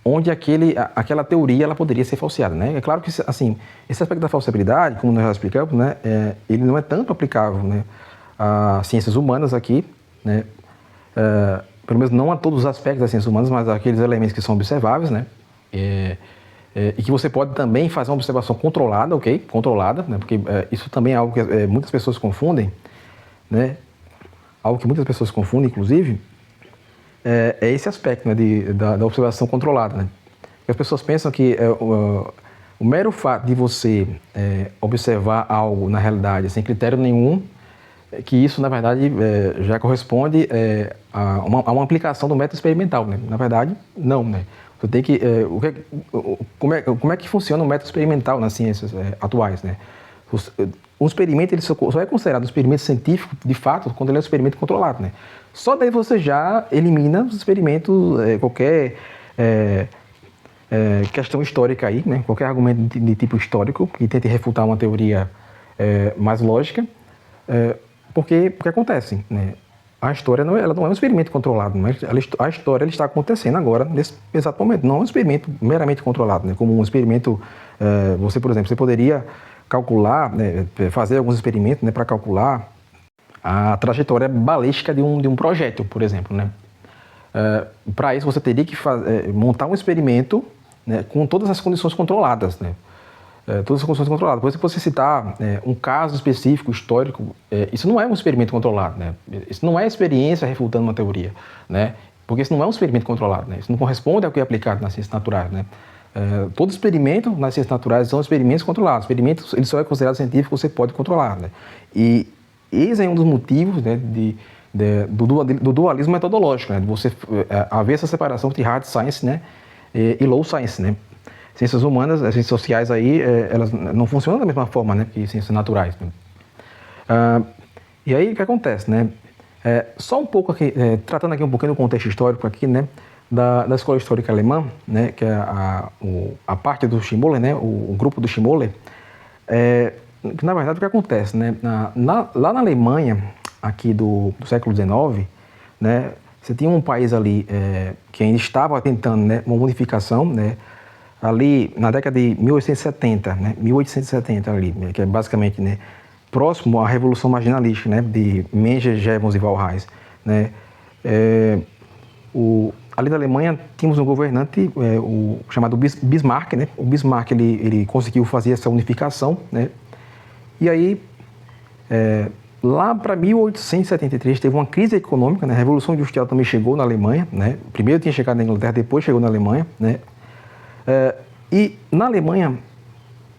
onde aquela teoria ela poderia ser falseada, né? É claro que, assim, esse aspecto da falsibilidade, como nós já explicamos, né, ele não é tanto aplicável, né, a ciências humanas aqui, né, pelo menos não a todos os aspectos das ciências humanas, mas aqueles elementos que são observáveis, né? E que você pode também fazer uma observação controlada, ok? Controlada, né? Porque isso também é algo que muitas pessoas confundem, né? Algo que muitas pessoas confundem, inclusive, é esse aspecto, né? Da observação controlada, né? As pessoas pensam que o mero fato de você observar algo na realidade sem critério nenhum, que isso, na verdade, já corresponde a uma aplicação do método experimental, né? Na verdade, não, né? Você tem que... como é que funciona o método experimental nas ciências atuais, né? Um experimento ele só é considerado um experimento científico, de fato, quando ele é um experimento controlado, né? Só daí você já elimina os experimentos, qualquer questão histórica aí, né? Qualquer argumento de tipo histórico que tente refutar uma teoria mais lógica, porque acontece, né? A história ela não é um experimento controlado, mas a história está acontecendo agora, nesse exato momento. Não é um experimento meramente controlado, né? Como um experimento, você, por exemplo, você poderia calcular, né, fazer alguns experimentos, né, para calcular a trajetória balística de um projétil, por exemplo, né? Para isso você teria que montar um experimento, né, com todas as condições controladas, né? Todas as condições controladas. Por exemplo, se você citar um caso específico, histórico, isso não é um experimento controlado, né? Isso não é experiência refutando uma teoria, né? Porque isso não é um experimento controlado, né? Isso não corresponde ao que é aplicado nas ciências naturais, né? Todo experimento nas ciências naturais são experimentos controlados. Experimentos, ele só é considerado científico, você pode controlar, né? E esse é um dos motivos, né, do dualismo metodológico, né? De você haver essa separação entre hard science, né, e low science, né? Ciências humanas, as ciências sociais aí, elas não funcionam da mesma forma, né, que ciências naturais, né? E aí o que acontece, né? Só um pouco aqui, tratando aqui um pouquinho do contexto histórico aqui, né, da escola histórica alemã, né, que é a parte do Schmoller, né, o grupo do Schmoller, que na verdade o que acontece, né, lá na Alemanha, aqui do século XIX, né, você tinha um país ali que ainda estava tentando, né, uma unificação, né, ali na década de 1870, né, 1870 ali, né, que é basicamente, né, próximo à Revolução Marginalista, né, de Menger, Jevons e Walras, né. Ali na Alemanha tínhamos um governante, o chamado Bismarck, né. O Bismarck ele conseguiu fazer essa unificação, né. E aí lá para 1873 teve uma crise econômica, né. A Revolução Industrial também chegou na Alemanha, né. Primeiro tinha chegado na Inglaterra, depois chegou na Alemanha, né. E na Alemanha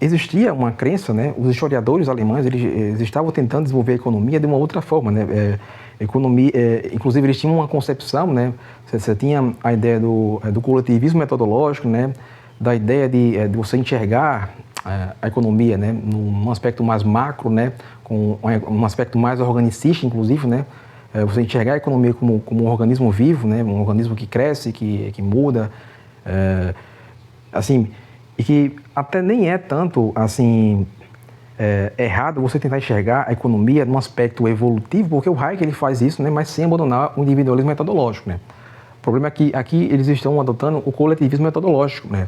existia uma crença, né? Os historiadores alemães eles estavam tentando desenvolver a economia de uma outra forma, né? Economia, inclusive eles tinham uma concepção, né? Você tinha a ideia do coletivismo metodológico, né? Da ideia de você enxergar a economia, né? Num aspecto mais macro, né? Com um aspecto mais organicista, inclusive, né? Você enxergar a economia como um organismo vivo, né? Um organismo que cresce, que muda, assim, e que até nem é tanto, assim, errado você tentar enxergar a economia num aspecto evolutivo, porque o Hayek ele faz isso, né, mas sem abandonar o individualismo metodológico, né. O problema é que aqui eles estão adotando o coletivismo metodológico, né.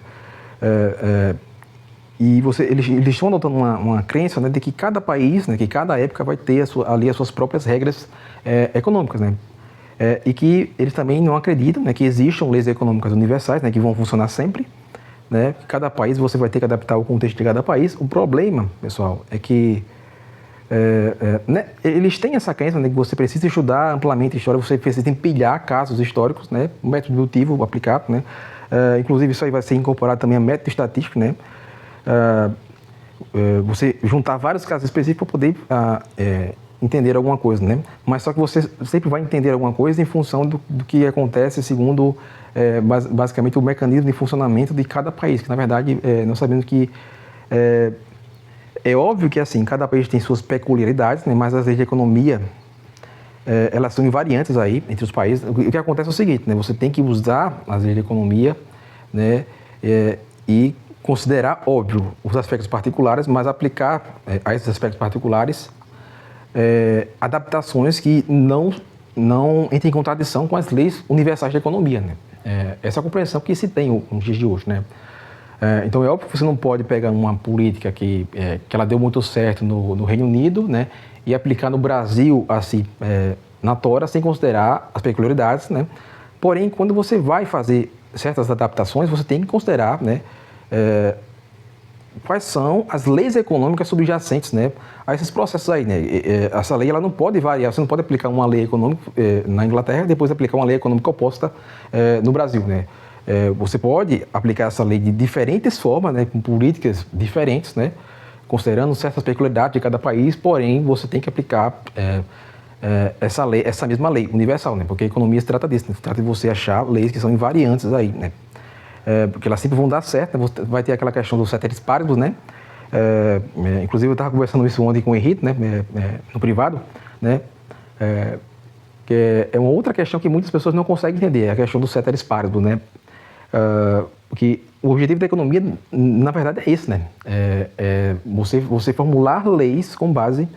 E eles estão adotando uma crença, né, de que cada país, né, que cada época vai ter ali as suas próprias regras econômicas, né. E que eles também não acreditam, né, que existam leis econômicas universais, né, que vão funcionar sempre, né? Cada país você vai ter que adaptar o contexto de cada país. O problema, pessoal, é que né, eles têm essa crença, né, que você precisa estudar amplamente a história, você precisa empilhar casos históricos, né, o método dedutivo aplicado, né, inclusive isso aí vai ser incorporado também a método estatístico, né, você juntar vários casos específicos para poder entender alguma coisa, né, mas só que você sempre vai entender alguma coisa em função do que acontece segundo basicamente o mecanismo de funcionamento de cada país, que na verdade nós sabemos que é óbvio que assim, cada país tem suas peculiaridades, né, mas as leis de economia elas são invariantes aí entre os países. O que acontece é o seguinte, né, você tem que usar as leis de economia, né, e considerar, óbvio, os aspectos particulares, mas aplicar a esses aspectos particulares adaptações que não entrem em contradição com as leis universais da economia, né. Essa é a compreensão que se tem nos dias de hoje, né. Então é óbvio que você não pode pegar uma política que ela deu muito certo no Reino Unido, né, e aplicar no Brasil assim, na tora, sem considerar as peculiaridades, né? Porém, quando você vai fazer certas adaptações, você tem que considerar, né, quais são as leis econômicas subjacentes, né, a esses processos aí, né? Essa lei ela não pode variar, você não pode aplicar uma lei econômica na Inglaterra e depois aplicar uma lei econômica oposta no Brasil, né? Você pode aplicar essa lei de diferentes formas, né, com políticas diferentes, né, considerando certas peculiaridades de cada país, porém você tem que aplicar essa lei, essa mesma lei universal, né, porque a economia se trata disso, né, se trata de você achar leis que são invariantes aí, né, porque elas sempre vão dar certo, né, você vai ter aquela questão dos ceteris paribus, né, inclusive eu estava conversando isso ontem com o Henrique, né, no privado, né, que é uma outra questão que muitas pessoas não conseguem entender, é a questão do ceteris paribus, né, porque o objetivo da economia, na verdade, é esse, né? Você formular leis com base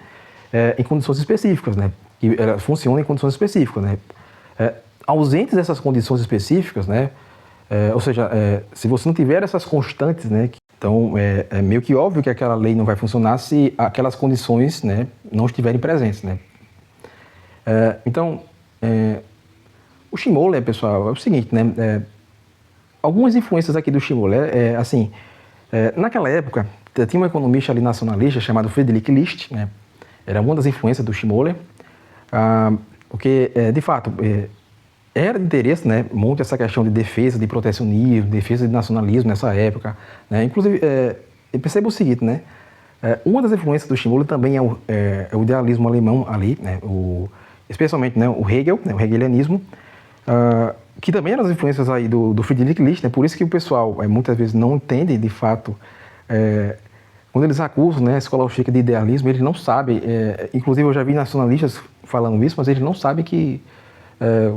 em condições específicas, né? Que funcionam em condições específicas, né? Ausentes dessas condições específicas, né? Ou seja, se você não tiver essas constantes, né? Então, é meio que óbvio que aquela lei não vai funcionar se aquelas condições, né, não estiverem presentes, né? Então, o Schmoller, pessoal, é o seguinte, né? Algumas influências aqui do Schmoller, assim, naquela época, tinha um economista ali nacionalista chamado Friedrich List, né? Era uma das influências do Schmoller, porque, de fato, era de interesse, né, muito essa questão de defesa de protecionismo, defesa de nacionalismo nessa época, né? Inclusive, eu percebo o seguinte, né? Uma das influências do Schmoller também é o idealismo alemão ali, né? Especialmente, né, o Hegel, né, o hegelianismo, que também eram as influências aí do Friedrich List, né? Por isso que o pessoal muitas vezes não entende, de fato, quando eles acusam, né, a escola austríaca de idealismo, eles não sabem, inclusive eu já vi nacionalistas falando isso, mas eles não sabem que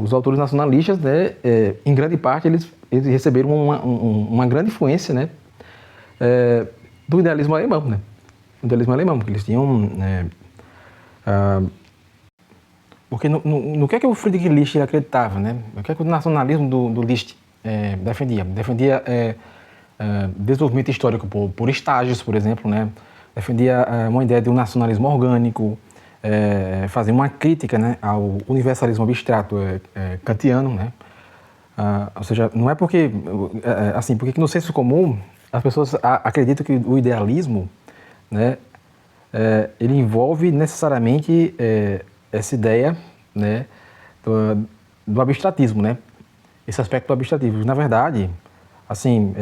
os autores nacionalistas, né, em grande parte, eles receberam uma grande influência, né, do idealismo alemão, né? Do idealismo alemão, porque eles tinham... Porque no que é que o Friedrich List acreditava, né? O que é que o nacionalismo do List defendia? Defendia desenvolvimento histórico por estágios, por exemplo, né? Defendia uma ideia de um nacionalismo orgânico, fazia uma crítica, né, ao universalismo abstrato kantiano, né? Ou seja, não é porque, assim, porque no senso comum as pessoas acreditam que o idealismo, né, ele envolve necessariamente essa ideia, né, do abstratismo, né? Esse aspecto do abstratismo. Na verdade, assim,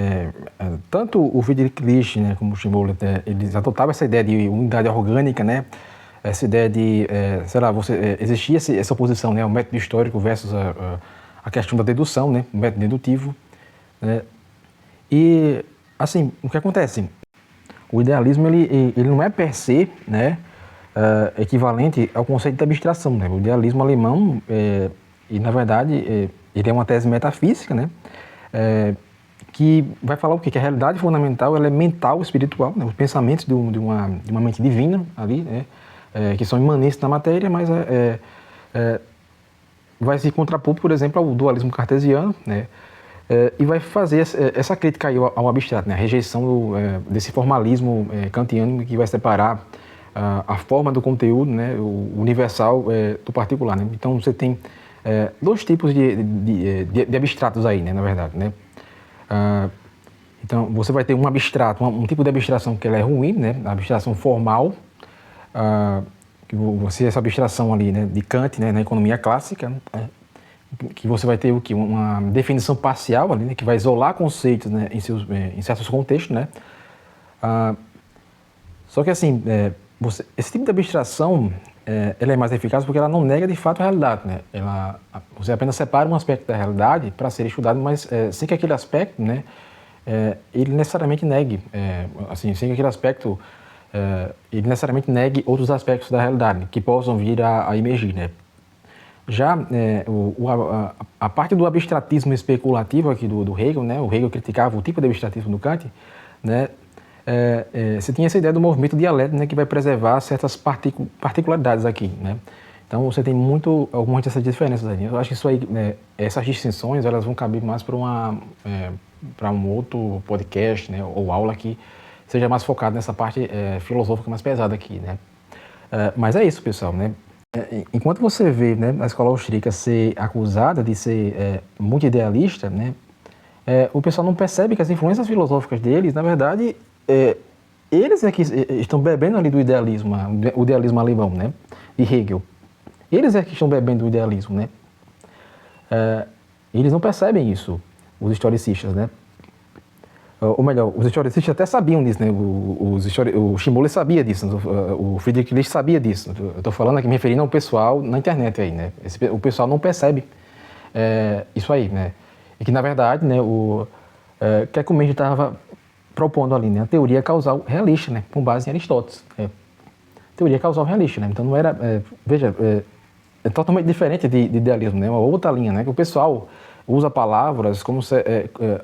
tanto o Friedrich List, né, como o Schmoller, eles adotavam essa ideia de unidade orgânica, né? Essa ideia de, sei lá, existia essa oposição, né, o método histórico versus a questão da dedução, né, o método dedutivo, né? E, assim, o que acontece? O idealismo, ele não é per se, né, equivalente ao conceito de abstração, né? O idealismo alemão, e na verdade, ele é uma tese metafísica, né? Que vai falar o quê? Que a realidade fundamental ela é mental, espiritual, né? Os pensamentos de uma mente divina ali, né? Que são imanentes na matéria, mas vai se contrapor, por exemplo, ao dualismo cartesiano, né? E vai fazer essa crítica aí ao abstrato, né? A rejeição desse formalismo kantiano que vai separar a forma do conteúdo, né? O universal do particular, né? Então você tem dois tipos de abstratos aí, né? Na verdade, né? Então você vai ter um abstrato, um tipo de abstração que ela é ruim, né? A abstração formal, que essa abstração ali, né, de Kant, né, na economia clássica, né, que você vai ter o que uma definição parcial ali, né, que vai isolar conceitos, né, em certos contextos, né. Só que assim, esse tipo de abstração ela é mais eficaz porque ela não nega de fato a realidade, né. Você apenas separa um aspecto da realidade para ser estudado, mas sem que aquele aspecto, né, ele necessariamente negue, assim, sem que aquele aspecto ele necessariamente negue outros aspectos da realidade que possam vir a emergir, né? Já a parte do abstratismo especulativo aqui do Hegel, né? O Hegel criticava o tipo de abstratismo do Kant, né? Você tinha essa ideia do movimento dialético, né? Que vai preservar certas particularidades aqui, né? Então você tem algumas dessas diferenças aí. Eu acho que isso aí, essas distinções, elas vão caber mais para um outro podcast, né? Ou aula que seja mais focado nessa parte filosófica mais pesada aqui, né? Mas é isso, pessoal, né? Enquanto você vê, né, a escola austríaca ser acusada de ser muito idealista, né, o pessoal não percebe que as influências filosóficas deles, na verdade, eles é que estão bebendo ali do idealismo, o idealismo alemão, né, de Hegel. Eles é que estão bebendo do idealismo, né. Eles não percebem isso, os historicistas, né. Ou melhor, os historicistas até sabiam disso, né? O Schmoller sabia disso, o Friedrich Nietzsche sabia disso. Eu estou falando aqui, me referindo ao pessoal na internet aí, né? O pessoal não percebe isso aí, né? E que, na verdade, né, o que é que o Mendes estava propondo ali, né? A teoria causal realista, né? Com base em Aristóteles. Teoria causal realista, né? Então não era... veja, é totalmente diferente de idealismo, né? Uma outra linha, né? Que o pessoal usa palavras como se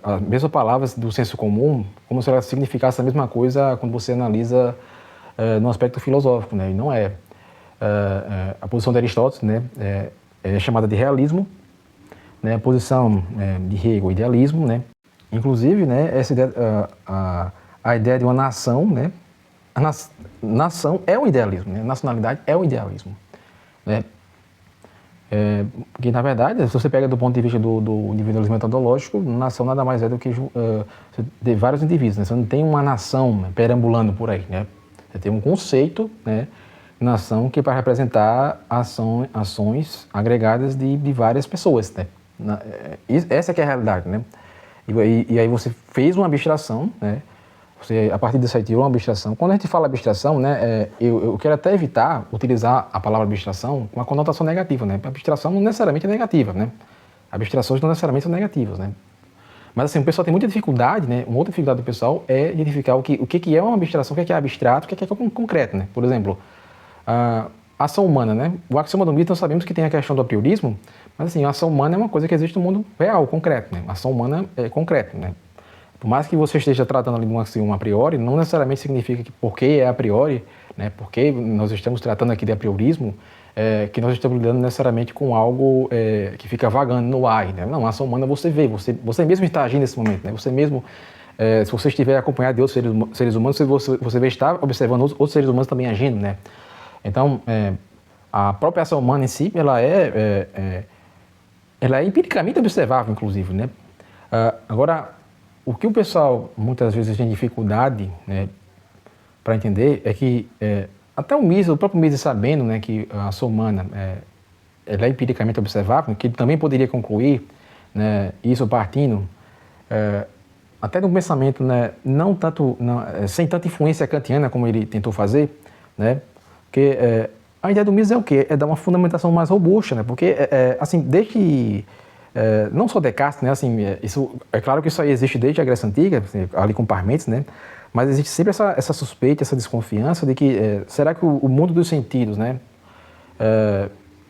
as mesmas palavras do senso comum, como se elas significassem a mesma coisa quando você analisa no aspecto filosófico, né? E não é. A posição de Aristóteles, né, é chamada de realismo, né? A posição de Hegel, idealismo, né? Inclusive, né, essa ideia, a ideia de uma nação, né? Nação é um idealismo, né? Nacionalidade é um idealismo, né? Porque, na verdade, se você pega do ponto de vista do individualismo metodológico, nação nada mais é do que de vários indivíduos, né? Você não tem uma nação, né, perambulando por aí, né? Você tem um conceito, né, nação que é para representar ações agregadas de várias pessoas, né? Essa que é a realidade, né? E aí você fez uma abstração, né? Você, a partir disso aí, tirou uma abstração. Quando a gente fala abstração, né, eu quero até evitar utilizar a palavra abstração com uma conotação negativa, né? A abstração não necessariamente é negativa, né? Abstrações não necessariamente são negativas, né? Mas assim, o pessoal tem muita dificuldade, né? Uma outra dificuldade do pessoal é identificar o que é uma abstração, o que é abstrato, o que é concreto, né? Por exemplo, a ação humana, né? O axioma do mito, nós sabemos que tem a questão do apriorismo, mas assim, a ação humana é uma coisa que existe no mundo real, concreto, né? A ação humana é concreto, né? Por mais que você esteja tratando ali de um axioma a priori, não necessariamente significa que porque é a priori, né, porque nós estamos tratando aqui de apriorismo, que nós estamos lidando necessariamente com algo que fica vagando no ar. Né? Não, a ação humana você vê, você mesmo está agindo nesse momento. Né? Você mesmo, se você estiver acompanhado de outros seres humanos, você vai estar observando outros seres humanos também agindo. Né? Então, a própria ação humana em si, ela é empiricamente observável, inclusive. Né? Agora, o que o pessoal muitas vezes tem dificuldade, né, para entender é que até o próprio Mises sabendo, né, que a ação humana ela é empiricamente observável, que ele também poderia concluir, né, isso partindo até de um pensamento, né, sem tanta influência kantiana como ele tentou fazer, né, porque a ideia do Mises é o quê? É dar uma fundamentação mais robusta, né, porque assim, desde não só Descartes, né, assim, isso, é claro que isso aí existe desde a Grécia Antiga, assim, ali com Parmênides, né, mas existe sempre essa suspeita, essa desconfiança de que, será que o mundo dos sentidos, né,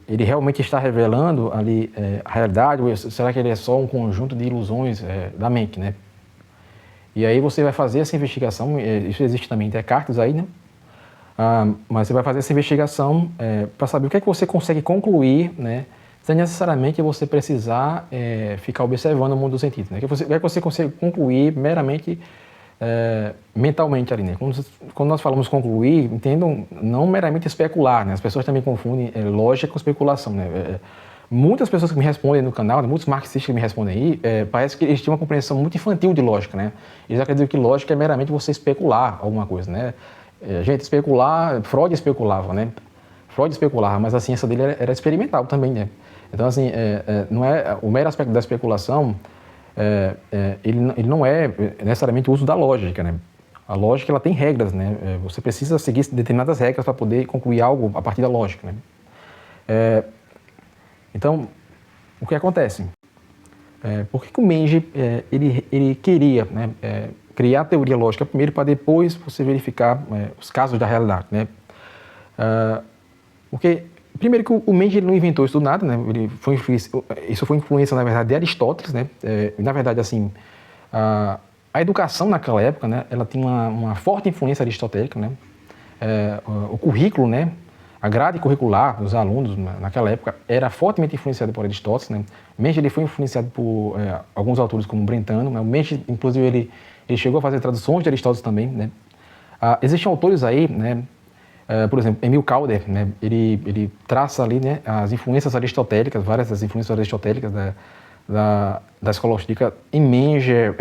ele realmente está revelando ali a realidade, ou será que ele é só um conjunto de ilusões da mente, né? E aí você vai fazer essa investigação, isso existe também em Descartes aí, né, mas você vai fazer essa investigação para saber o que é que você consegue concluir, né, sem necessariamente você precisar ficar observando o mundo dos sentidos. Né? O que é que você consegue concluir meramente mentalmente ali. Né? Quando nós falamos concluir, entendam, não meramente especular. Né? As pessoas também confundem lógica com especulação. Né? Muitas pessoas que me respondem no canal, muitos marxistas que me respondem aí, parece que eles têm uma compreensão muito infantil de lógica. Né? Eles acreditam que lógica é meramente você especular alguma coisa. Né? Gente, especular, Freud especulava, né? Freud especulava, mas a ciência dele era experimental também, né? Então, assim, não é o mero aspecto da especulação, ele não é necessariamente o uso da lógica, né? A lógica, ela tem regras, né? Você precisa seguir determinadas regras para poder concluir algo a partir da lógica, né? Então, o que acontece? Por que o Mendes, ele queria, né, criar a teoria lógica primeiro para depois você verificar os casos da realidade, né? Porque primeiro que o Mendes não inventou isso do nada, né? Isso foi influência, na verdade, de Aristóteles, né? Na verdade, assim, a educação naquela época, né? Ela tinha uma forte influência aristotélica, né? O currículo, né? A grade curricular dos alunos naquela época era fortemente influenciada por Aristóteles, né? Mendes ele foi influenciado por alguns autores como Brentano, né? O Mendes, inclusive, ele chegou a fazer traduções de Aristóteles também, né? Existem autores aí, né? Por exemplo, Emil Calder, né, ele traça ali, né, as influências aristotélicas, várias das influências aristotélicas da escola austríaca em Menger,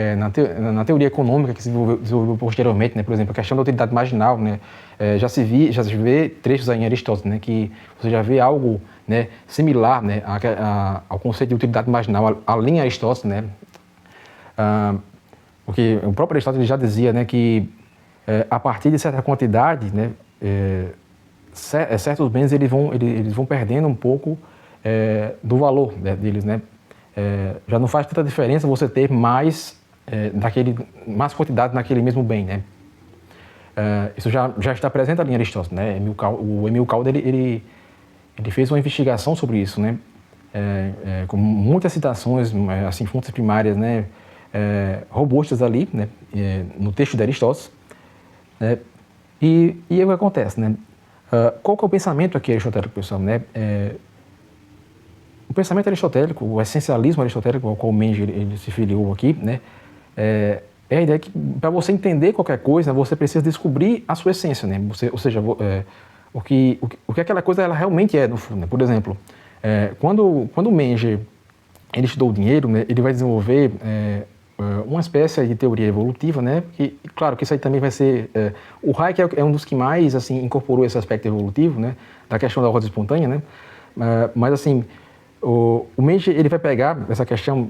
na teoria econômica que se desenvolveu posteriormente, né, por exemplo, a questão da utilidade marginal, né, já se vê trechos aí em Aristóteles, né, que você já vê algo, né, similar, né, ao conceito de utilidade marginal ali em Aristóteles, né, porque o próprio Aristóteles já dizia, né, que a partir de certa quantidade, né, certos bens eles vão perdendo um pouco do valor, né, deles, né. Já não faz tanta diferença você ter mais quantidade naquele mesmo bem, né. Isso já está presente ali em Aristóteles, né. O Emil Calder ele fez uma investigação sobre isso, né, com muitas citações, assim, fontes primárias, né, robustas ali, né, no texto de Aristóteles, né. E aí o que acontece, né? Qual que é o pensamento aqui aristotélico, pessoal, né? O pensamento aristotélico, o essencialismo aristotélico ao qual o Menger ele se filiou aqui, né? É a ideia que para você entender qualquer coisa, você precisa descobrir a sua essência, né? Ou seja, o que aquela coisa ela realmente é no fundo, né? Por exemplo, quando o Menger ele estudou o dinheiro, né? Ele vai desenvolver uma espécie de teoria evolutiva, né? Que, claro, que isso aí também vai ser... o Hayek é um dos que mais, assim, incorporou esse aspecto evolutivo, né? Da questão da roda espontânea, né? Mas, assim, o Menger, ele vai pegar essa questão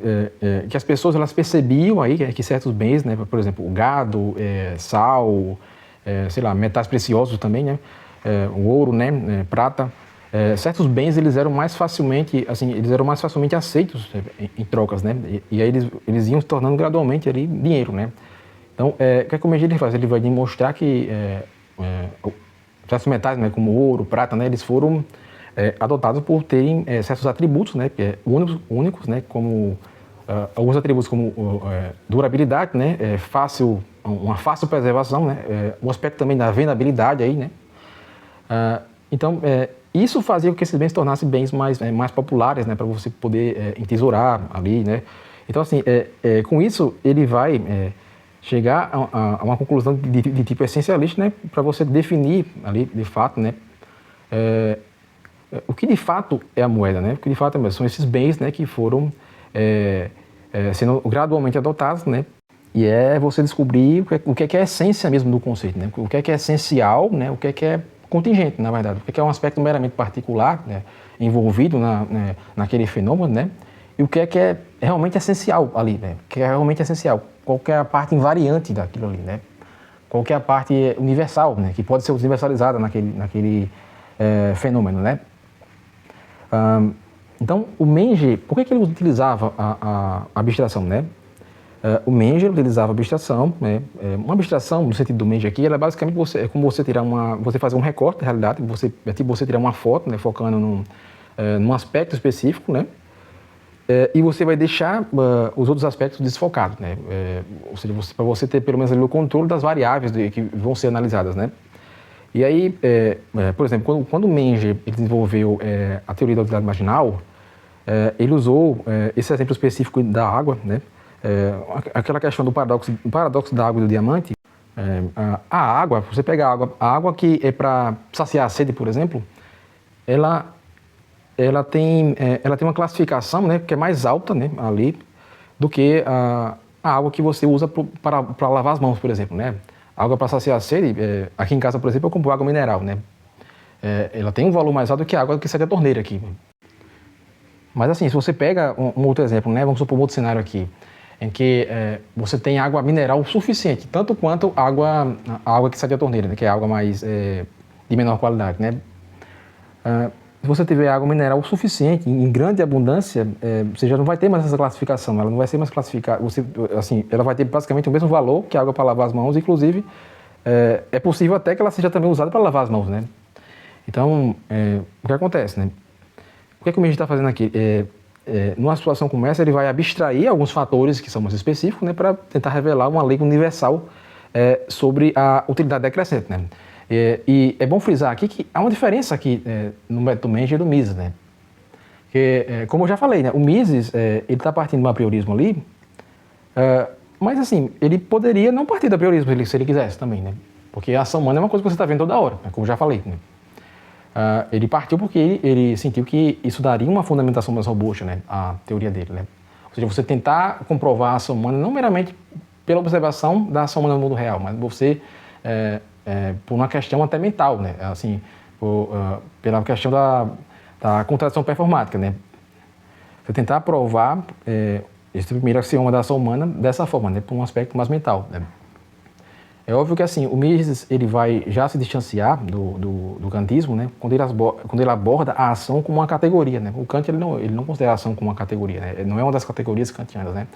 que as pessoas, elas percebiam aí que certos bens, né? Por exemplo, o gado, sal, sei lá, metais preciosos também, né? O ouro, né? Prata... certos bens eles eram mais facilmente aceitos em trocas, né? E aí eles iam se tornando gradualmente ali dinheiro, né? Então, o que o Menger ele faz? Ele vai demonstrar que certos metais, né, como ouro, prata, né, eles foram adotados por terem certos atributos, né, únicos, né, como alguns atributos como durabilidade, né, uma fácil preservação, né, o aspecto também da vendabilidade aí, né? Então, isso fazia com que esses bens se tornassem bens mais populares, né, para você poder entesourar ali, né. Então, assim, com isso, ele vai chegar a uma conclusão de tipo essencialista, né, para você definir ali, de fato, né, o que de fato é a moeda, né, o que de fato são esses bens, né, que foram sendo gradualmente adotados, né, e você descobrir o que é a essência mesmo do conceito, né, o que é essencial, né, o que é contingente, na verdade, porque é um aspecto meramente particular, né, envolvido naquele fenômeno, né, e o que é realmente essencial ali, né, o que é realmente essencial, qual que é a parte invariante daquilo ali, né, qual que é a parte universal, né, que pode ser universalizada naquele fenômeno, né. Então, o Menger, por que ele utilizava a abstração, né? O Menger utilizava abstração, né? Uma abstração, no sentido do Menger aqui, ela é basicamente como você fazer um recorte da realidade, você tirar uma foto, né, focando num aspecto específico, né? E você vai deixar os outros aspectos desfocados, né? Ou seja, para você ter pelo menos ali o controle das variáveis que vão ser analisadas, né? E aí, por exemplo, quando o Menger desenvolveu a teoria da utilidade marginal, ele usou esse exemplo específico da água, né? Aquela questão do paradoxo da água e do diamante. A água, você pega a água que é para saciar a sede, por exemplo, ela tem uma classificação, né, que é mais alta, né, ali do que a água que você usa para lavar as mãos, por exemplo, né? A água para saciar a sede, aqui em casa, por exemplo, eu compro água mineral, né? Ela tem um valor mais alto do que a água que sai da torneira aqui. Mas assim, se você pega um outro exemplo, né, vamos supor um outro cenário aqui, em que você tem água mineral suficiente, tanto quanto a água que sai da torneira, né, que é água mais de menor qualidade, né? Se você tiver água mineral suficiente, em grande abundância, você já não vai ter mais essa classificação, ela não vai ser mais classificada, ela vai ter basicamente o mesmo valor que a água para lavar as mãos, inclusive é possível até que ela seja também usada para lavar as mãos, né? Então, o que acontece, né? O que o Menger está fazendo aqui? Numa situação como essa, ele vai abstrair alguns fatores que são mais específicos, né, para tentar revelar uma lei universal sobre a utilidade decrescente, né? E é bom frisar aqui que há uma diferença aqui no método Menger e do Mises, né? Que, como eu já falei, né, o Mises ele está partindo do apriorismo ali, mas assim, ele poderia não partir do apriorismo se ele quisesse também, né? Porque a ação humana é uma coisa que você está vendo toda hora, né? Como eu já falei, né? Ele partiu porque ele sentiu que isso daria uma fundamentação mais robusta, né? A teoria dele, né? Ou seja, você tentar comprovar a ação humana não meramente pela observação da ação humana no mundo real, mas você, por uma questão até mental, né? Assim, pela questão da contradição performática, né? Você tentar provar esse primeiro axioma da ação humana dessa forma, né? Por um aspecto mais mental, né? É óbvio que assim, o Mises ele vai já se distanciar do kantismo, né? Quando ele aborda a ação como uma categoria, né? O Kant ele não considera a ação como uma categoria, né? Não é uma das categorias kantianas, né?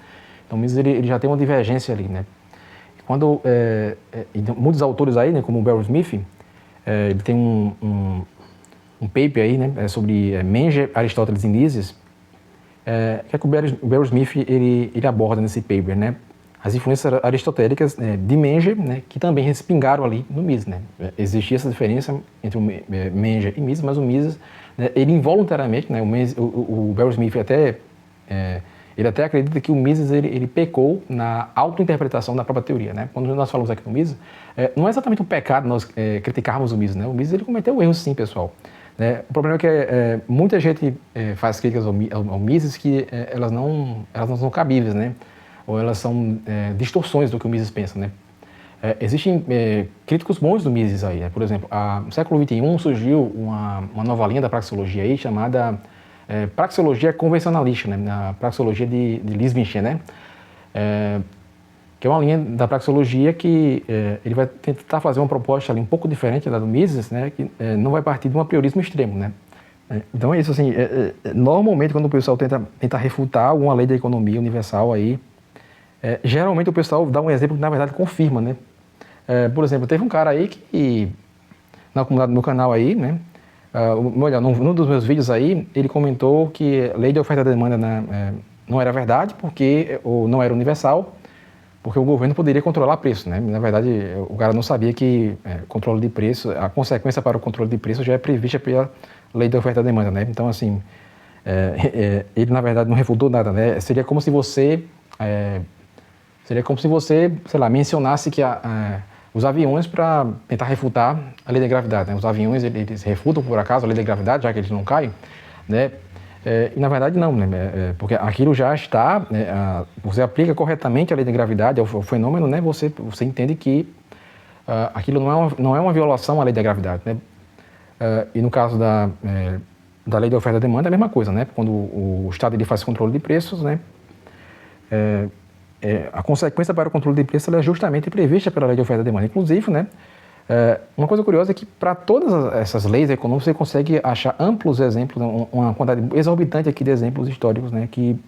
Então o Mises ele já tem uma divergência ali, né? Quando muitos autores aí, né, como o Barrow Smith, ele tem um paper aí, né, sobre Menger, Aristóteles e Mises, que é que o Barrow Smith ele aborda nesse paper, né? As influências aristotélicas de Menger, né, que também respingaram ali no Mises, né? Existia essa diferença entre o Menger e Mises, mas o Mises, né, ele involuntariamente, né, o Barrow Smith ele até acredita que o Mises ele pecou na autointerpretação da própria teoria, né? Quando nós falamos aqui do Mises, não é exatamente um pecado nós criticarmos o Mises, né? O Mises ele cometeu erros sim, pessoal. Né? O problema é que muita gente faz críticas ao Mises que elas não são cabíveis, né? Ou elas são distorções do que o Mises pensa, né? Existem críticos bons do Mises aí, né? Por exemplo, no século XXI surgiu uma nova linha da praxeologia aí chamada praxeologia convencionalista, né? A praxeologia de Liebscher, né? Que é uma linha da praxeologia que ele vai tentar fazer uma proposta ali um pouco diferente da do Mises, né? Que não vai partir de um apriorismo extremo, né? Então é isso, assim, normalmente quando o pessoal tenta refutar alguma lei da economia universal aí, geralmente o pessoal dá um exemplo que na verdade confirma, né? Por exemplo, teve um cara aí que, na comunidade do meu canal aí, né? Olha, num dos meus vídeos aí, ele comentou que a lei de oferta e demanda não era verdade, ou não era universal, porque o governo poderia controlar preço, né? Na verdade, o cara não sabia que controle de preço, a consequência para o controle de preço já é prevista pela lei de oferta e demanda, né? Então, assim, ele na verdade não refutou nada, né? Seria como se você, sei lá, mencionasse que os aviões, para tentar refutar a lei da gravidade, né? Os aviões, eles refutam, por acaso, a lei da gravidade, já que eles não caem, né? E na verdade não, né? Porque aquilo já está, você aplica corretamente a lei da gravidade, ao fenômeno, né? Você entende que aquilo não é uma violação à lei da gravidade, né? E no caso da lei da oferta e demanda é a mesma coisa, né? Quando o Estado ele faz controle de preços, né? A consequência para o controle de preços é justamente prevista pela lei de oferta e demanda. Inclusive, né? Uma coisa curiosa é que para todas essas leis econômicas você consegue achar amplos exemplos, uma quantidade exorbitante aqui de exemplos históricos, né? Que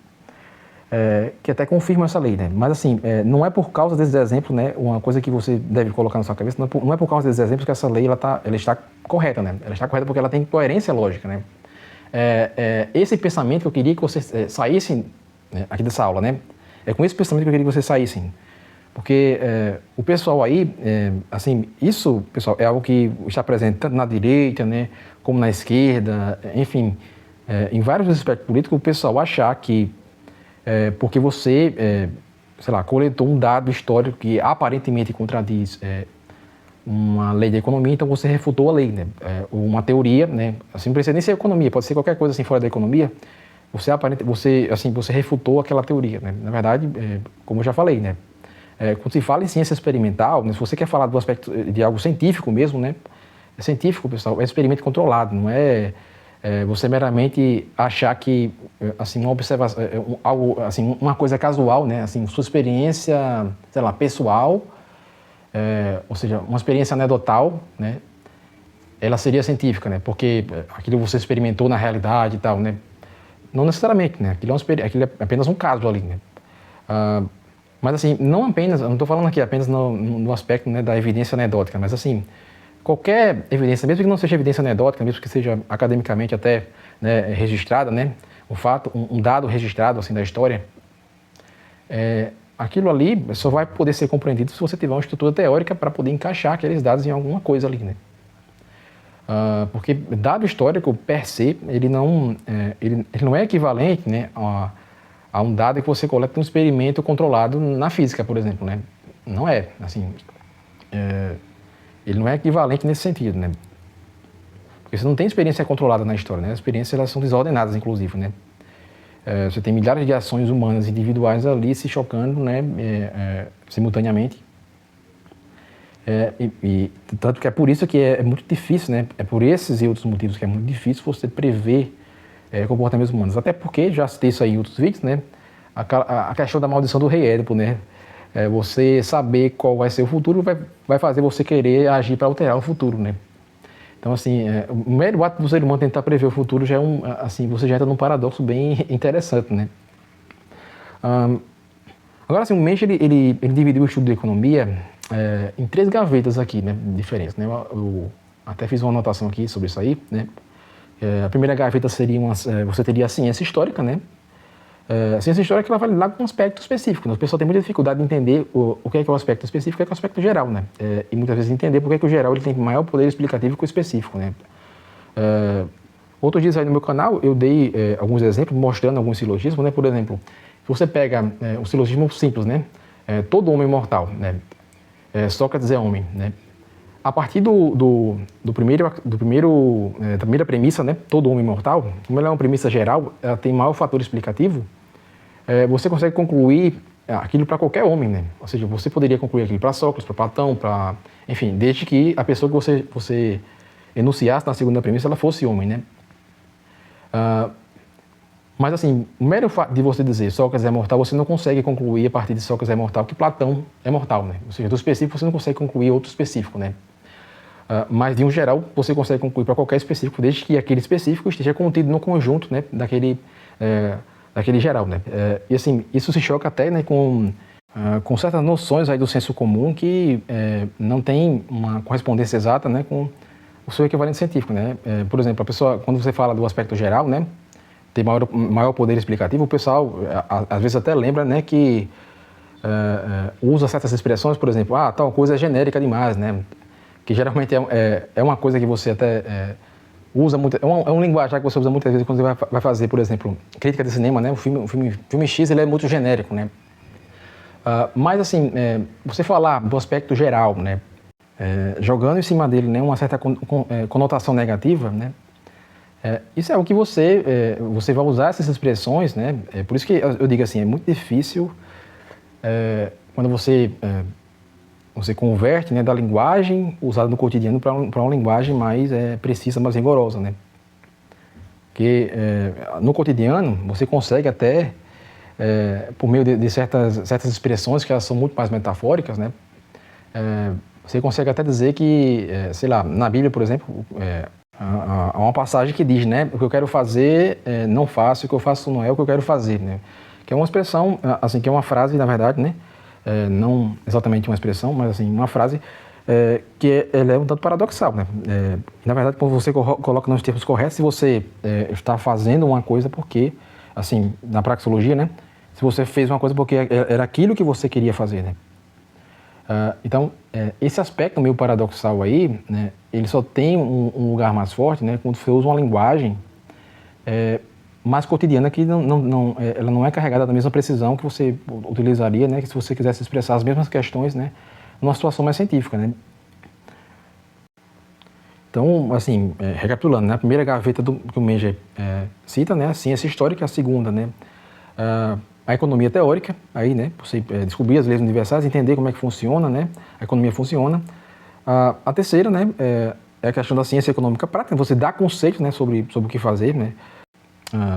até confirmam essa lei, né? Mas assim, não é por causa desses exemplos, né? Uma coisa que você deve colocar na sua cabeça, não é por causa desses exemplos que essa lei ela está correta, né? Ela está correta porque ela tem coerência lógica, né? Esse pensamento que eu queria que você saísse aqui dessa aula, né? É com esse pensamento que eu queria que você saísse. Porque o pessoal aí, assim, isso, pessoal, é algo que está presente tanto na direita, né? Como na esquerda, enfim, em vários aspectos políticos, o pessoal achar que porque você, sei lá, coletou um dado histórico que aparentemente contradiz uma lei da economia, então você refutou a lei, né? Uma teoria, né? Assim, não precisa nem ser economia, pode ser qualquer coisa assim fora da economia. Você refutou aquela teoria, né? Na verdade, como eu já falei, né? Quando se fala em ciência experimental, né? Se você quer falar do aspecto de algo científico mesmo, né? É científico, pessoal, é experimento controlado, não é você meramente achar que assim uma observação, algo assim, uma coisa casual, né? Assim, sua experiência, sei lá, pessoal, ou seja, uma experiência anedotal, né? Ela seria científica, né? Porque aquilo você experimentou na realidade e tal, né? Não necessariamente, né? Aquilo é apenas um caso ali, né? Mas assim, não estou falando aqui apenas no aspecto, né, da evidência anedótica, mas assim, qualquer evidência, mesmo que não seja evidência anedótica, mesmo que seja academicamente até, né, registrada, né? Um fato, um dado registrado assim da história, aquilo ali só vai poder ser compreendido se você tiver uma estrutura teórica para poder encaixar aqueles dados em alguma coisa ali, né? Porque dado histórico per se, ele não é equivalente, né, a um dado que você coleta num experimento controlado na física, por exemplo, né? Não é, assim, ele não é equivalente nesse sentido, né? Porque você não tem experiência controlada na história, né? As experiências elas são desordenadas, inclusive, né? Você tem milhares de ações humanas individuais ali se chocando, né? Simultaneamente. Tanto que é por isso que é muito difícil, né? É por esses e outros motivos que é muito difícil você prever comportamentos humanos. Até porque, já citei isso aí em outros vídeos, né? A questão da maldição do rei Édipo, né? Você saber qual vai ser o futuro vai fazer você querer agir para alterar o futuro, né? Então, assim, o mero ato do ser humano tentar prever o futuro já é assim, você já entra num paradoxo bem interessante, né? Agora, assim, o Mensch, ele dividiu o estudo de economia em 3 gavetas aqui, né, diferentes, né? Eu até fiz uma anotação aqui sobre isso aí, né? A primeira gaveta seria você teria a ciência histórica, né? A ciência histórica ela vai lidar com um aspecto específico, né? O pessoal tem muita dificuldade de entender o que é o aspecto específico e o que é o aspecto geral, né? E muitas vezes entender por que o geral ele tem maior poder explicativo que o específico, né? Outros dias aí no meu canal eu dei alguns exemplos mostrando alguns silogismos, né? Por exemplo, se você pega um silogismo simples, né? Todo homem é mortal, né? Sócrates é homem, né? A partir da primeira premissa, né? Todo homem é mortal, como ela é uma premissa geral, ela tem maior fator explicativo, você consegue concluir aquilo para qualquer homem, né? Ou seja, você poderia concluir aquilo para Sócrates, para Platão, enfim, desde que a pessoa que você enunciasse na segunda premissa, ela fosse homem, né? Mas assim, o mero fato de você dizer Sócrates é mortal, você não consegue concluir a partir de Sócrates é mortal que Platão é mortal, né? Ou seja, do específico você não consegue concluir outro específico, né? Mas de um geral você consegue concluir para qualquer específico, desde que aquele específico esteja contido no conjunto, né, daquele geral, né? E assim, isso se choca até, né, com certas noções aí do senso comum que não tem uma correspondência exata, né, com o seu equivalente científico, né? Por exemplo, a pessoa, quando você fala do aspecto geral, né, tem maior poder explicativo, o pessoal às vezes até lembra, né, que usa certas expressões, por exemplo, tal coisa é genérica demais, né? Que geralmente é uma coisa que você até usa muito, é um linguajar que você usa muitas vezes quando você vai fazer, por exemplo, crítica de cinema, né? O filme X ele é muito genérico, né? Mas assim, você falar do aspecto geral, né? Jogando em cima dele, né, uma certa conotação negativa, né? Isso é o que você vai usar essas expressões, né? Por isso que eu digo assim, é muito difícil quando você converte, né, da linguagem usada no cotidiano para uma linguagem mais precisa, mais rigorosa, né? Porque no cotidiano você consegue até, por meio de certas expressões que elas são muito mais metafóricas, né? Você consegue até dizer que, sei lá, na Bíblia, por exemplo, há uma passagem que diz, né, o que eu quero fazer não faço, o que eu faço não é o que eu quero fazer, né? Que é uma expressão, assim, que é uma frase, na verdade, né? Não exatamente uma expressão, mas assim, uma frase que ela é um tanto paradoxal, né? Na verdade, quando você coloca nos termos corretos, se você está fazendo uma coisa porque, assim, na praxeologia, né? Se você fez uma coisa porque era aquilo que você queria fazer, né? Então, esse aspecto meio paradoxal aí, né? Ele só tem um lugar mais forte, né? Quando você usa uma linguagem mais cotidiana que ela não é carregada da mesma precisão que você utilizaria, né, que se você quisesse expressar as mesmas questões, né, numa situação mais científica, né. Então, assim, recapitulando, né, a primeira gaveta que o Mensch cita, né, a ciência histórica, a segunda, né, a economia teórica, aí, né, você descobrir as leis universais, entender como é que funciona, né, a economia funciona. A terceira, né, é a questão da ciência econômica prática, você dá conceitos, né, sobre o que fazer, né.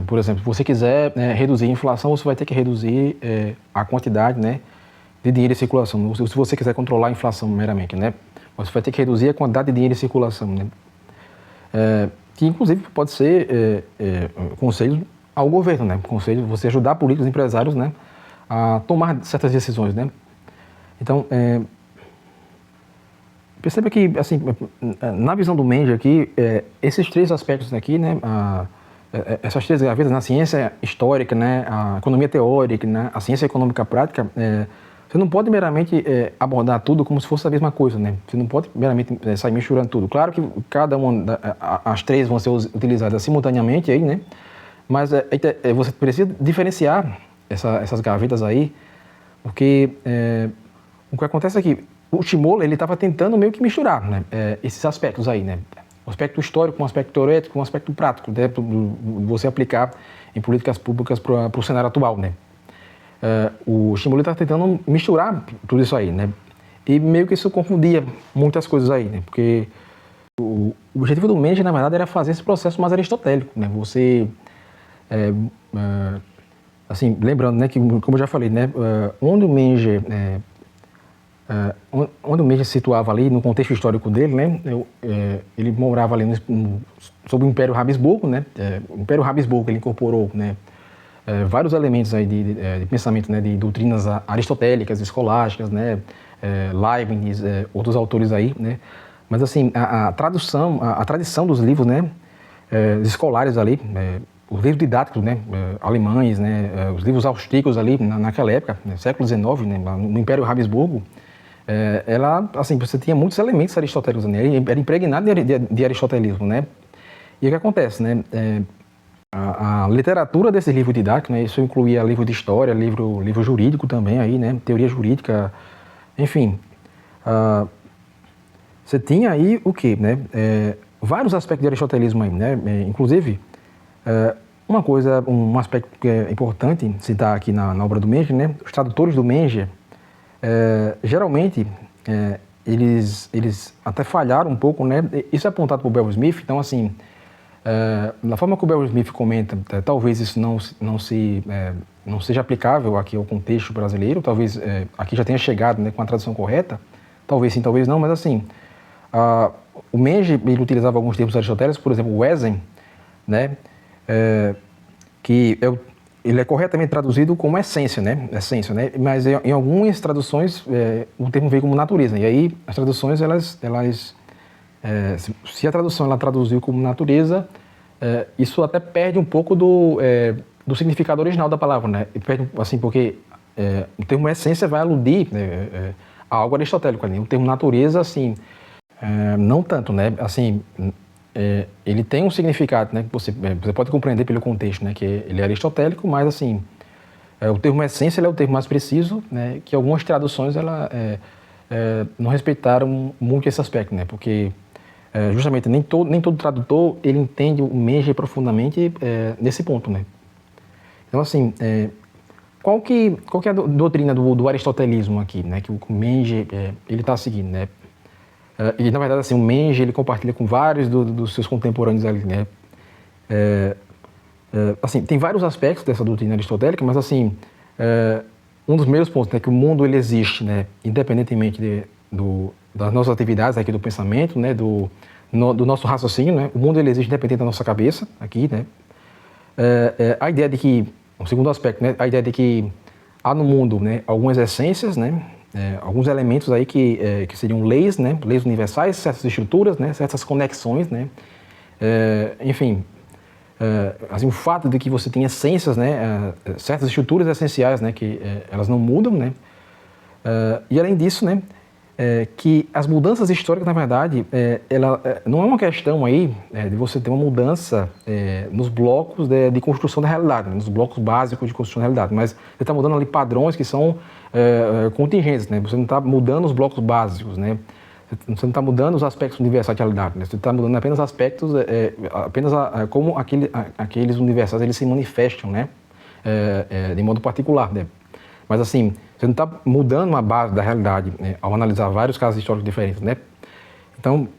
Por exemplo, se você quiser reduzir a inflação, você vai ter que reduzir a quantidade, né, de dinheiro em circulação. Se você quiser controlar a inflação meramente, né, você vai ter que reduzir a quantidade de dinheiro em circulação, né. Que inclusive pode ser conselho ao governo, né, conselho você ajudar políticos e empresários, né, a tomar certas decisões, né. Então, perceba que, assim, na visão do Mensch aqui, esses 3 aspectos aqui, né, essas 3 gavetas, na ciência histórica, né, a economia teórica, né, a ciência econômica prática, você não pode meramente abordar tudo como se fosse a mesma coisa, né? Você não pode meramente sair misturando tudo. Claro que cada uma, as 3 vão ser utilizadas simultaneamente aí, né? Mas você precisa diferenciar essas gavetas aí, porque o que acontece é que o Shimola, ele estava tentando meio que misturar, né, esses aspectos aí, né, o aspecto histórico com o aspecto teorético com o aspecto prático, né, você aplicar em políticas públicas para o cenário atual, né. O Shimola está tentando misturar tudo isso aí, né, e meio que isso confundia muitas coisas aí, né, porque o objetivo do Menge, na verdade, era fazer esse processo mais aristotélico, né, você, assim, lembrando, né, que, como eu já falei, né, onde o Menge se situava ali no contexto histórico dele, né, ele morava ali sob o Império Habsburgo, né, o Império Habsburgo ele incorporou, né, vários elementos aí de pensamento, né, de doutrinas aristotélicas, escolásticas, né, Leibniz, outros autores aí, né, mas assim a tradição dos livros, né, escolares ali, os livros didáticos, né, alemães, né, os livros austríacos ali naquela época, né, século XIX, né, no Império Habsburgo, ela, assim, você tinha muitos elementos aristotélicos, né, era impregnado de aristotelismo, né, e o que acontece, né, a literatura desse livro didático, né, isso incluía livro de história, livro jurídico também aí, né, teoria jurídica, enfim, você tinha aí o quê, né, vários aspectos de aristotelismo aí, né, inclusive um aspecto que é importante citar aqui na obra do Menge, né, os tradutores do Menge, geralmente eles até falharam um pouco, né, isso é apontado por Beryl Smith, então assim, da forma que o Beryl Smith comenta, talvez isso não seja aplicável aqui ao contexto brasileiro, talvez aqui já tenha chegado, né, com a tradução correta, talvez sim, talvez não, mas assim, o Menge ele utilizava alguns termos aristotélicos, por exemplo, o Wesen, né, que ele é corretamente traduzido como essência, né, mas em algumas traduções o termo veio como natureza, e aí as traduções se a tradução ela traduziu como natureza, isso até perde um pouco do significado original da palavra, né? Perde, assim, porque o termo essência vai aludir a algo aristotélico ali. O termo natureza, assim, não tanto, né? Assim, ele tem um significado, né? Que você pode compreender pelo contexto, né? Que ele é aristotélico, mas assim, o termo essência ele é o termo mais preciso, né? Que algumas traduções não respeitaram muito esse aspecto, né? Porque justamente nem todo tradutor ele entende o Menge profundamente nesse ponto, né? Então assim, qual que é a doutrina do aristotelismo aqui, né? Que o Menge ele está seguindo, né? E na verdade assim o Menge ele compartilha com vários dos seus contemporâneos ali, né? Assim tem vários aspectos dessa doutrina aristotélica, mas assim um dos meus pontos é que o mundo ele existe, né? Independentemente das nossas atividades aqui do pensamento, né, do nosso raciocínio, né, o mundo ele existe independente da nossa cabeça aqui, né, a ideia de que, o segundo aspecto, né, a ideia de que há no mundo, né, algumas essências, né, alguns elementos aí que seriam leis, né, leis universais, certas estruturas, né, certas conexões, né, enfim, assim, o fato de que você tem essências, né, certas estruturas essenciais, né, que elas não mudam, né, e além disso, né, que as mudanças históricas, na verdade, ela não é uma questão aí de você ter uma mudança nos blocos de construção da realidade, né, nos blocos básicos de construção da realidade, mas você está mudando ali padrões que são contingentes, né, você não está mudando os blocos básicos, né, você não está mudando os aspectos universais da realidade, né, você está mudando apenas aspectos, como aqueles universais eles se manifestam, né, de modo particular, né. Mas assim, você não está mudando uma base da realidade, né, ao analisar vários casos históricos diferentes, né? Então,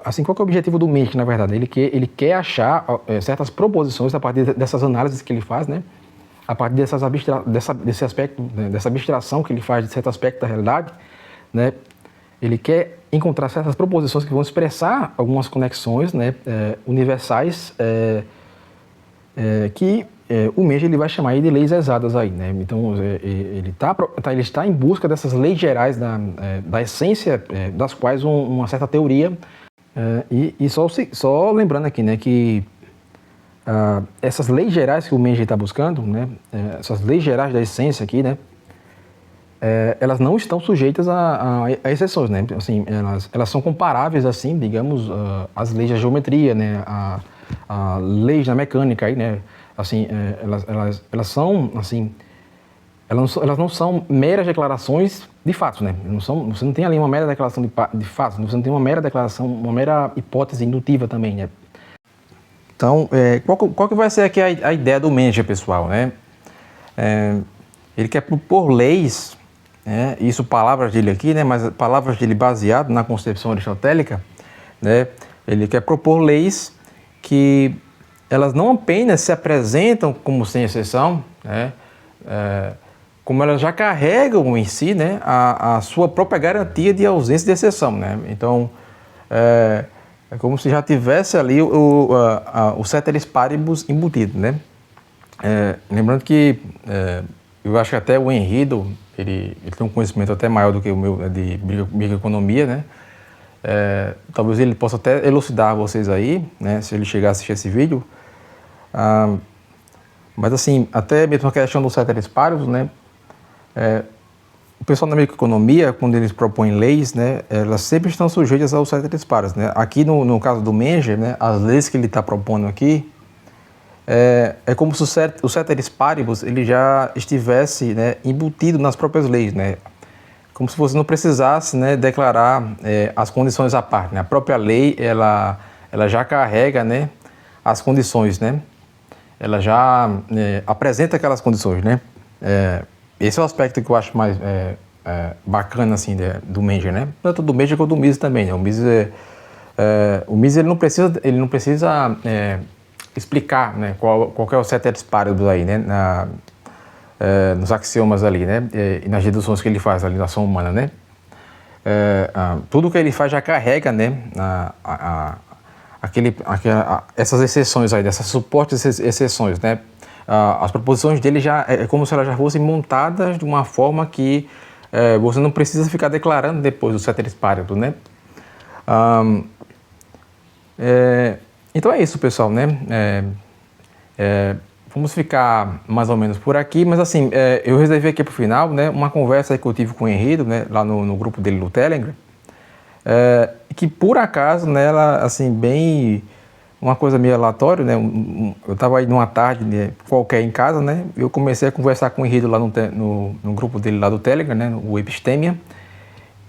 assim, qual que é o objetivo do Menge, na verdade? Ele quer achar certas proposições a partir dessas análises que ele faz, né? A partir desse aspecto, né, dessa abstração que ele faz de certo aspecto da realidade, né? Ele quer encontrar certas proposições que vão expressar algumas conexões, né, universais, que o Menge ele vai chamar aí de leis exatas aí, né? Então ele está em busca dessas leis gerais da essência das quais uma certa teoria e só lembrando aqui, né, que essas leis gerais que o Menge está buscando, né, essas leis gerais da essência aqui, né, elas não estão sujeitas a exceções, né? Assim, elas são comparáveis, assim, digamos, às leis da geometria, né, a leis da mecânica aí, né? Assim, elas são, assim, elas não são meras declarações de fatos, né? Você não tem ali uma mera declaração de fatos, você não tem uma mera declaração, uma mera hipótese indutiva também, né? Então, qual que vai ser aqui a ideia do Menger, pessoal, né? Ele quer propor leis, isso palavras dele aqui, né? Mas palavras dele baseado na concepção aristotélica, né? Ele quer propor leis que elas não apenas se apresentam como sem exceção, né? Como elas já carregam em si, né, a sua própria garantia de ausência de exceção, né? Então, é como se já tivesse ali o ceteris paribus embutido, né? Lembrando que eu acho que até o Henrido, ele tem um conhecimento até maior do que o meu de microeconomia, né? Talvez ele possa até elucidar vocês aí, né, se ele chegar a assistir esse vídeo. Mas assim, até mesmo a questão do ceteris paribus, né? O pessoal da microeconomia, quando eles propõem leis, né, elas sempre estão sujeitas ao ceteris paribus, né? Aqui no caso do Menger, né, as leis que ele está propondo aqui, é como se o ceteris paribus ele já estivesse, né, embutido nas próprias leis, né? Como se você não precisasse, né, declarar as condições à parte, né? A própria lei ela já carrega, né, as condições, né? Ela já apresenta aquelas condições, né? Esse é o aspecto que eu acho mais bacana assim do Menger, né? Tanto do Menger quanto do Mises também, né? O Mises ele não precisa explicar, né, qual é o ceteris paribus aí, né? Nos axiomas ali, né? E nas deduções que ele faz ali na ação humana, né? Tudo que ele faz já carrega, né? Essas exceções aí, dessas supostas exceções, né? As proposições dele já é como se elas já fossem montadas de uma forma que você não precisa ficar declarando depois do ceteris paribus, né? Então é isso, pessoal, né? Vamos ficar mais ou menos por aqui, mas assim, eu reservei aqui para o final, né, uma conversa que eu tive com o Henrido, né, lá no grupo dele no Telegram, que por acaso, né, ela, assim, bem, uma coisa meio aleatória, né, eu estava aí numa tarde, né, qualquer em casa, né, eu comecei a conversar com o Henrido lá no grupo dele lá do Telegram, né, o Epistemia,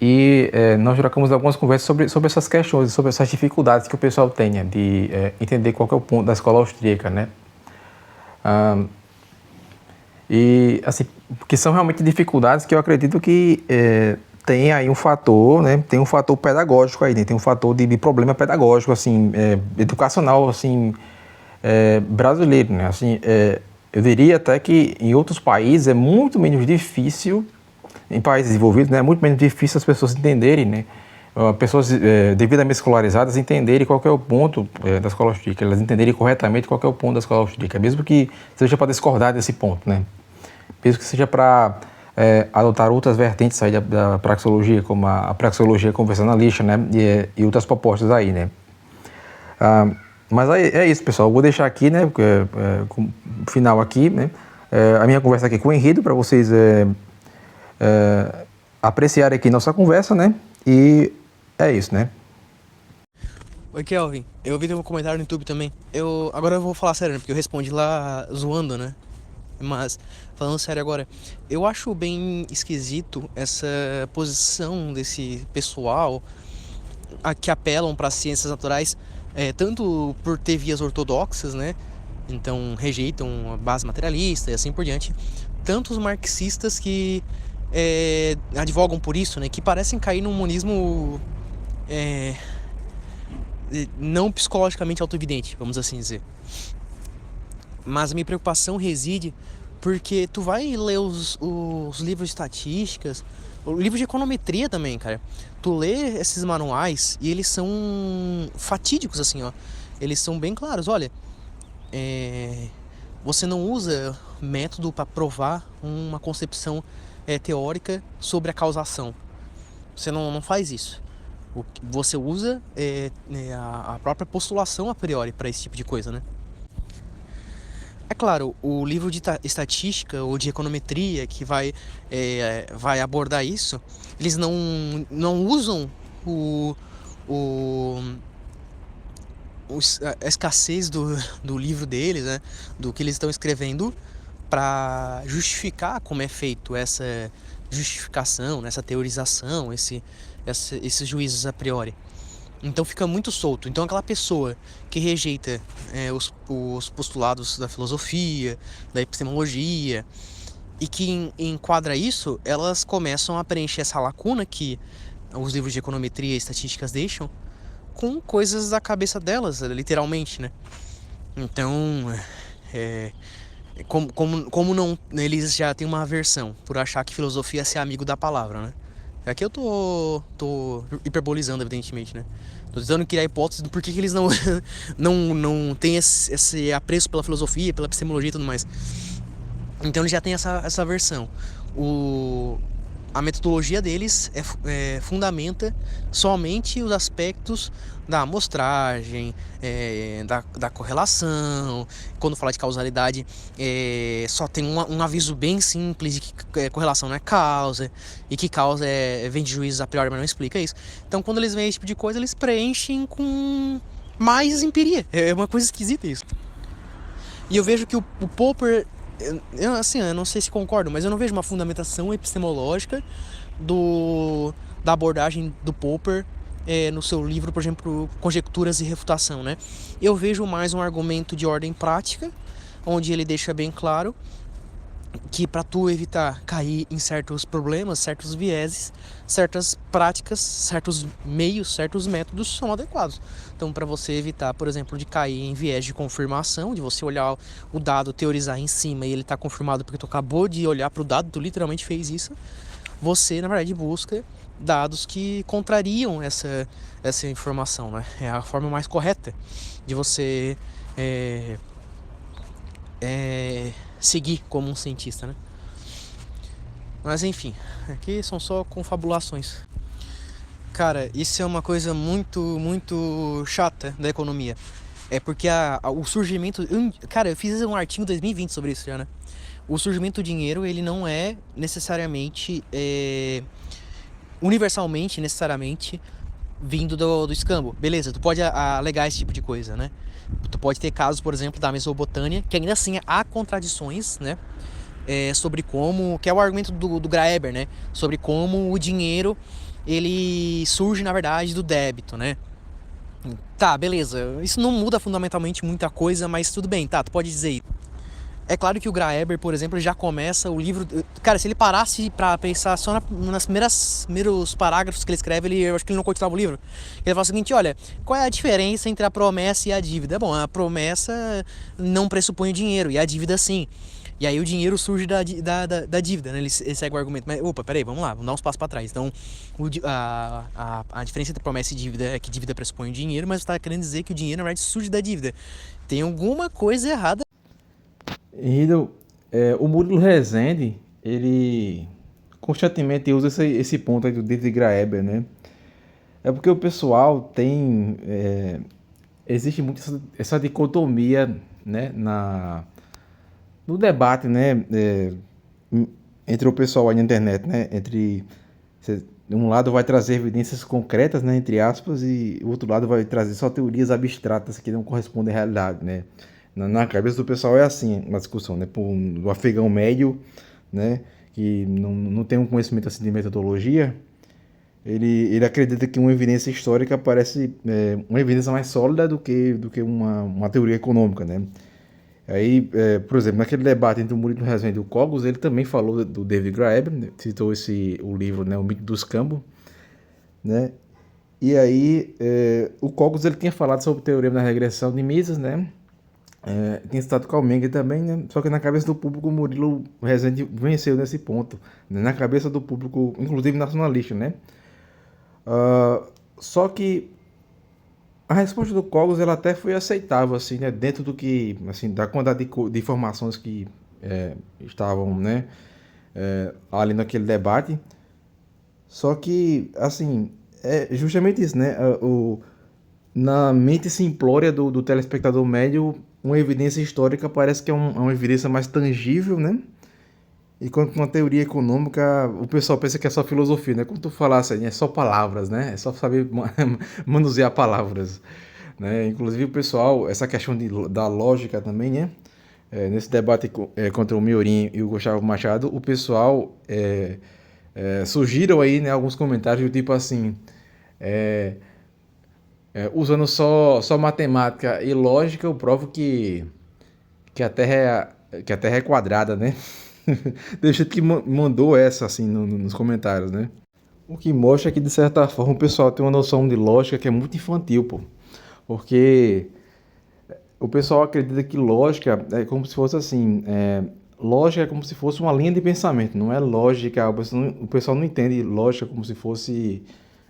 e nós trocamos algumas conversas sobre essas questões, sobre essas dificuldades que o pessoal tem, né, de entender qual que é o ponto da escola austríaca, né. E assim, que são realmente dificuldades que eu acredito que tem aí um fator, né? Tem um fator pedagógico aí, né? Tem um fator de problema pedagógico, assim, educacional, assim, brasileiro, né? Assim, eu diria até que em outros países é muito menos difícil, em países desenvolvidos, né? É muito menos difícil as pessoas entenderem, né? Pessoas devidamente escolarizadas entenderem qual que é o ponto da escola austríaca, elas entenderem corretamente qual que é o ponto da escola austríaca, mesmo que seja para discordar desse ponto, né? Mesmo que seja para adotar outras vertentes aí da praxeologia, como a praxeologia conversionalista, né? E outras propostas aí, né? Mas é isso, pessoal. Eu vou deixar aqui, né? Com o final aqui, né? A minha conversa aqui com o Henrido, para vocês apreciarem aqui nossa conversa, né? E é isso, né?
Oi, Kelvin. Eu vi teu comentário no YouTube também. Agora eu vou falar sério, né? Porque eu respondi lá zoando, né? Mas, falando sério agora, eu acho bem esquisito essa posição desse pessoal que apelam para as ciências naturais, tanto por ter vias ortodoxas, né? Então rejeitam a base materialista e assim por diante, tanto os marxistas que advogam por isso, né? Que parecem cair num monismo não psicologicamente autoevidente, vamos assim dizer. Mas a minha preocupação reside porque tu vai ler os livros de estatísticas, o livro de econometria também, cara. Tu lê esses manuais e eles são fatídicos, assim, ó. Eles são bem claros, olha. Você não usa método para provar uma concepção teórica sobre a causação. Você não faz isso. Você usa a própria postulação a priori para esse tipo de coisa, né? É claro, o livro de estatística ou de econometria que vai abordar isso, eles não usam a escassez do livro deles, né, do que eles estão escrevendo, para justificar como é feito essa justificação, essa teorização, esses juízos a priori. Então fica muito solto. Então aquela pessoa que rejeita os postulados da filosofia, da epistemologia, e que enquadra isso, elas começam a preencher essa lacuna que os livros de econometria e estatísticas deixam com coisas da cabeça delas, literalmente, né? Então, como não, eles já têm uma aversão por achar que filosofia é ser amigo da palavra, né? Aqui eu tô hiperbolizando, evidentemente, né? Tô tentando criar hipóteses do porquê que eles não têm esse apreço pela filosofia, pela epistemologia e tudo mais. Então eles já têm essa versão. A metodologia deles fundamenta somente os aspectos da amostragem, da correlação. Quando fala de causalidade, só tem um aviso bem simples de que correlação não é causa, e que causa vem de juízos a priori, mas não explica isso. Então quando eles veem esse tipo de coisa, eles preenchem com mais empiria. É uma coisa esquisita isso. E eu vejo que o Popper... eu não sei se concordo, mas eu não vejo uma fundamentação epistemológica da abordagem do Popper no seu livro, por exemplo, Conjecturas e Refutação, né? Eu vejo mais um argumento de ordem prática, onde ele deixa bem claro que para tu evitar cair em certos problemas, certos vieses, certas práticas, certos meios, certos métodos são adequados. Então, para você evitar, por exemplo, de cair em viés de confirmação, de você olhar o dado, teorizar em cima e ele está confirmado porque tu acabou de olhar para o dado, tu literalmente fez isso, você, na verdade, busca dados que contrariam essa informação, né? É a forma mais correta de você seguir como um cientista, né? Mas enfim, aqui são só confabulações. Cara, isso é uma coisa muito, muito chata da economia. É porque o surgimento... Cara, eu fiz um artigo em 2020 sobre isso já, né? O surgimento do dinheiro, ele não é necessariamente... universalmente, necessariamente, vindo do escambo. Beleza, tu pode alegar esse tipo de coisa, né? Tu pode ter casos, por exemplo, da Mesopotâmia, que ainda assim há contradições, né? Sobre como... Que é o argumento do Graeber, né? Sobre como o dinheiro, ele surge, na verdade, do débito, né? Tá, beleza. Isso não muda fundamentalmente muita coisa, mas tudo bem, tá, tu pode dizer isso. É claro que o Graeber, por exemplo, já começa o livro... Cara, se ele parasse pra pensar só nas primeiros parágrafos que ele escreve, eu acho que ele não continuava o livro. Ele fala o seguinte, olha, qual é a diferença entre a promessa e a dívida? Bom, a promessa não pressupõe o dinheiro, e a dívida sim. E aí o dinheiro surge da dívida, né? Ele segue o argumento. Mas, opa, peraí, vamos lá, vamos dar uns passos pra trás. Então, a diferença entre promessa e dívida é que dívida pressupõe o dinheiro, mas você tá querendo dizer que o dinheiro, na verdade, surge da dívida. Tem alguma coisa errada.
Riddle, o Murilo Rezende, ele constantemente usa esse ponto aí do David Graeber, né? É porque o pessoal tem... existe muito essa dicotomia, né, no debate, né, entre o pessoal aí na internet, né? Entre... um lado vai trazer evidências concretas, né, entre aspas, e o outro lado vai trazer só teorias abstratas que não correspondem à realidade, né? Na cabeça do pessoal é assim, uma discussão, né? Do afegão médio, né? Que não tem um conhecimento assim de metodologia, ele acredita que uma evidência histórica parece uma evidência mais sólida do que uma teoria econômica, né? Aí, por exemplo, naquele debate entre o Murilo Rezende e o Cogos, ele também falou do David Graeber, né? Citou o livro, né? O Mito do Escambo, né? E aí, o Cogos, ele tinha falado sobre o teorema da regressão de Mises, né? Tinha citado Karl Menger também, né? Só que na cabeça do público o Murilo Rezende venceu nesse ponto, né? Na cabeça do público, inclusive nacionalista, né? Só que a resposta do Cogos, ela até foi aceitável, assim, né? Dentro do que, assim, da quantidade de informações que estavam, né? Ali naquele debate. Só que, assim, é justamente isso, né? Na mente simplória do telespectador médio, uma evidência histórica parece que é uma evidência mais tangível, né? Enquanto uma teoria econômica, o pessoal pensa que é só filosofia, né? Quando tu falasse assim, é só palavras, né? É só saber manusear palavras, né? Inclusive o pessoal, essa questão da lógica também, né? nesse debate contra o Miorim e o Gustavo Machado, o pessoal surgiram aí, né, alguns comentários do tipo assim, é, usando só matemática e lógica, eu provo que que a Terra é quadrada, né? Deixa que mandou essa assim nos comentários, né? O que mostra que, de certa forma, o pessoal tem uma noção de lógica que é muito infantil, pô. Porque o pessoal acredita que lógica é como se fosse assim, lógica é como se fosse uma linha de pensamento, não é lógica, o pessoal não entende lógica como se fosse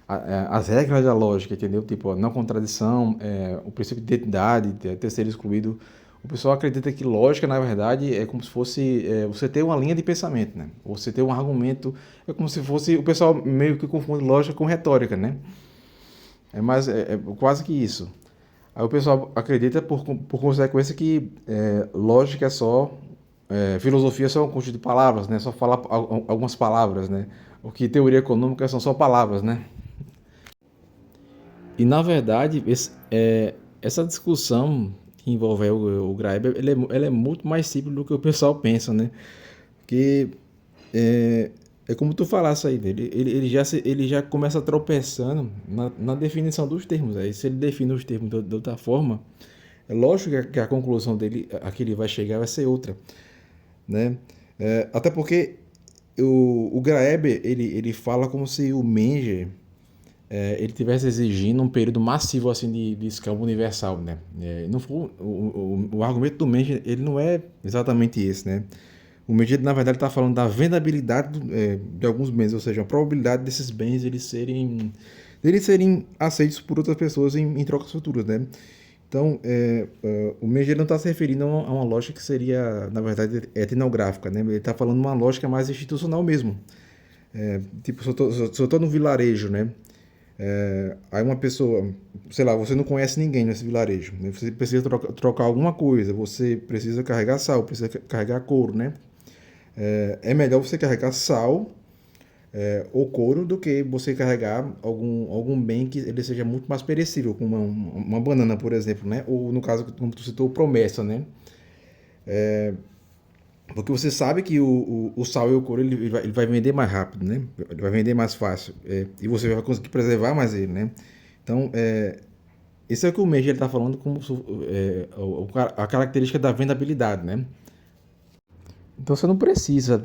as regras da lógica, entendeu? Tipo, a não contradição, o princípio de identidade, ter ser excluído. O pessoal acredita que lógica, na verdade, é como se fosse você ter uma linha de pensamento, né? Você ter um argumento, é como se fosse, o pessoal meio que confunde lógica com retórica, né? É quase que isso. Aí o pessoal acredita, por consequência, que lógica é só. Filosofia é só um conjunto de palavras, né? Só falar algumas palavras, né? O que teoria econômica são só palavras, né? E na verdade, essa discussão que envolve o Graeber, ela é muito mais simples do que o pessoal pensa, né? Porque é como tu falasse aí, ele já começa tropeçando na definição dos termos. Aí se ele define os termos de outra forma, é lógico que a conclusão dele, a que ele vai chegar, vai ser outra, né? Até porque o Graeber, ele fala como se o Menger ele tivesse exigindo um período massivo assim de escambo universal, né? Não foi, o argumento do Menger, ele não é exatamente esse, né? O Menger, na verdade, está falando da vendabilidade de alguns bens, ou seja, a probabilidade desses bens eles serem aceitos por outras pessoas em trocas futuras, né? Então, o Menger não está se referindo a uma lógica que seria, na verdade, etnográfica, né? Ele está falando de uma lógica mais institucional mesmo. Tipo, se eu tô no vilarejo, né? Aí uma pessoa, sei lá, você não conhece ninguém nesse vilarejo, né? Você precisa trocar alguma coisa, você precisa carregar sal, precisa carregar couro, né? É melhor você carregar sal ou couro do que você carregar algum bem que ele seja muito mais perecível, como uma banana, por exemplo, né? Ou no caso, como tu citou, promessa, né? Porque você sabe que o sal e o couro ele vai vender mais rápido, né? Ele vai vender mais fácil. E você vai conseguir preservar mais ele, né? Então, isso é o que o Meiji está falando como a característica da vendabilidade, né? Então você não precisa,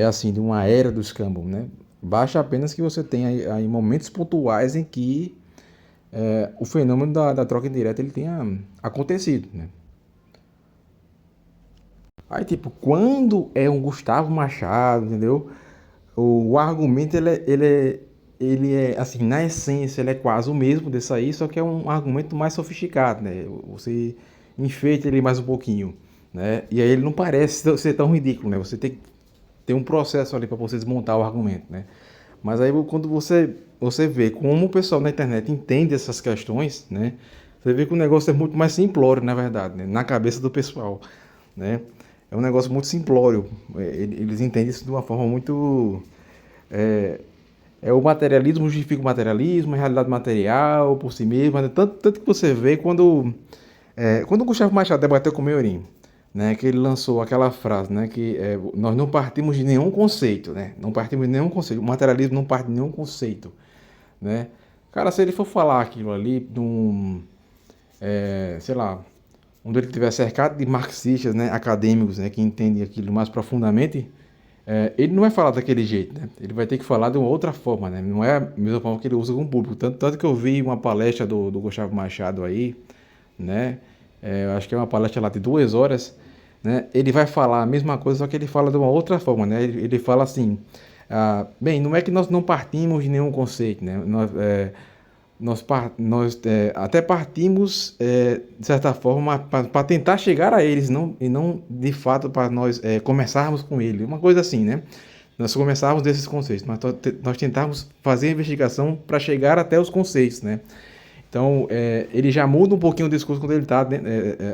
assim, de uma era do escambo, né? Basta apenas que você tenha aí momentos pontuais em que o fenômeno da troca indireta ele tenha acontecido, né? Aí, tipo, quando é um Gustavo Machado, entendeu? O argumento, ele é, assim, na essência, ele é quase o mesmo desse aí, só que é um argumento mais sofisticado, né? Você enfeita ele mais um pouquinho, né? E aí ele não parece ser tão ridículo, né? Você tem que ter um processo ali para você desmontar o argumento, né? Mas aí quando você vê como o pessoal na internet entende essas questões, né? Você vê que o negócio é muito mais simplório, na verdade, né? Na cabeça do pessoal, né? É um negócio muito simplório. Eles entendem isso de uma forma muito... o materialismo justifica o materialismo, a realidade material por si mesmo. Tanto que você vê quando o Gustavo Machado debateu com o Meurim, né, que ele lançou aquela frase, né, que nós não partimos de nenhum conceito, né? Não partimos de nenhum conceito. O materialismo não parte de nenhum conceito, né? Cara, se ele for falar aquilo ali sei lá, onde ele estiver cercado de marxistas, né, acadêmicos, né, que entendem aquilo mais profundamente, ele não vai falar daquele jeito, né? Ele vai ter que falar de uma outra forma, né? Não é a mesma forma que ele usa com o público. Tanto que eu vi uma palestra do Gustavo Machado aí, né? Eu acho que é uma palestra lá de 2 horas, né? Ele vai falar a mesma coisa, só que ele fala de uma outra forma, né? Ele fala assim, bem, não é que nós não partimos de nenhum conceito, né? Nós até partimos, de certa forma, para tentar chegar a eles, e não de fato para nós começarmos com ele. Uma coisa assim, né? Nós começávamos desses conceitos, mas nós tentávamos fazer a investigação para chegar até os conceitos, né? Então, ele já muda um pouquinho o discurso quando ele está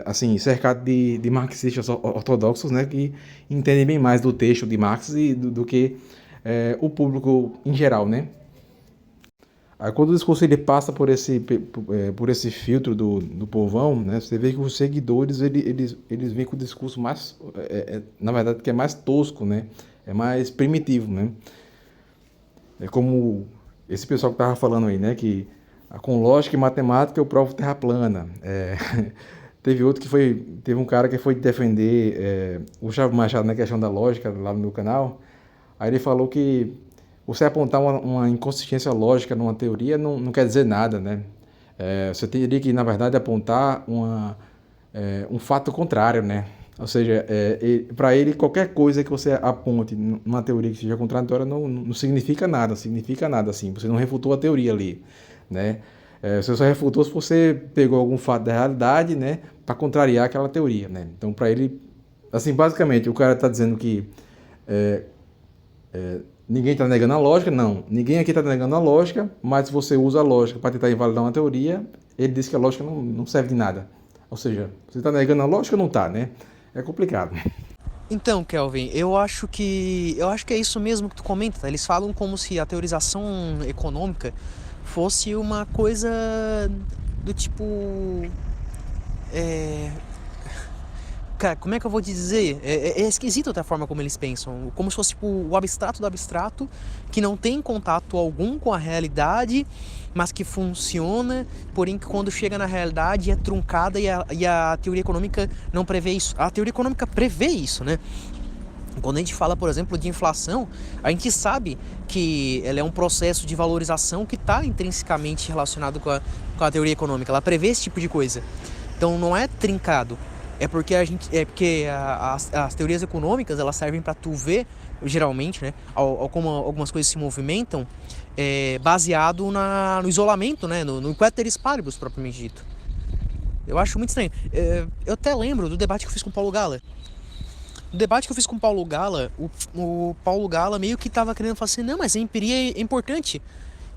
assim, cercado de marxistas ortodoxos, né? Que entendem bem mais do texto de Marx do que o público em geral, né? Aí quando o discurso ele passa por esse filtro do povão, né, você vê que os seguidores eles vêm com o discurso mais, na verdade, que é mais tosco, né, é mais primitivo, né. É como esse pessoal que estava falando aí, né, que com lógica e matemática eu provo terra plana. Teve um cara que foi defender o Chavo Machado na questão da lógica lá no meu canal. Aí ele falou que você apontar uma inconsistência lógica numa teoria não quer dizer nada, né? Você teria que, na verdade, apontar um fato contrário, né? Ou seja, para ele, qualquer coisa que você aponte numa teoria que seja contraditória não significa nada assim. Você não refutou a teoria ali, né? Você só refutou se você pegou algum fato da realidade, né, para contrariar aquela teoria, né? Então, para ele, assim, basicamente, o cara está dizendo que ninguém está negando a lógica, não. Ninguém aqui está negando a lógica, mas se você usa a lógica para tentar invalidar uma teoria, ele diz que a lógica não serve de nada. Ou seja, você está negando a lógica ou não está, né? É complicado.
Então, Kelvin, eu acho que é isso mesmo que tu comenta, tá? Eles falam como se a teorização econômica fosse uma coisa do tipo cara, como é que eu vou te dizer? É esquisito a forma como eles pensam. Como se fosse tipo, o abstrato do abstrato, que não tem contato algum com a realidade, mas que funciona, porém que quando chega na realidade é truncada e a teoria econômica não prevê isso. A teoria econômica prevê isso, né? Quando a gente fala, por exemplo, de inflação, a gente sabe que ela é um processo de valorização que está intrinsecamente relacionado com a teoria econômica. Ela prevê esse tipo de coisa. Então não é trincado. É porque as teorias econômicas elas servem para tu ver, geralmente, né, como algumas coisas se movimentam, baseado no isolamento, né, no ceteris paribus, propriamente dito. Eu acho muito estranho. Eu até lembro do debate que eu fiz com o Paulo Gala. No debate que eu fiz com o Paulo Gala, o Paulo Gala meio que estava querendo falar assim, não, mas a empiria é importante.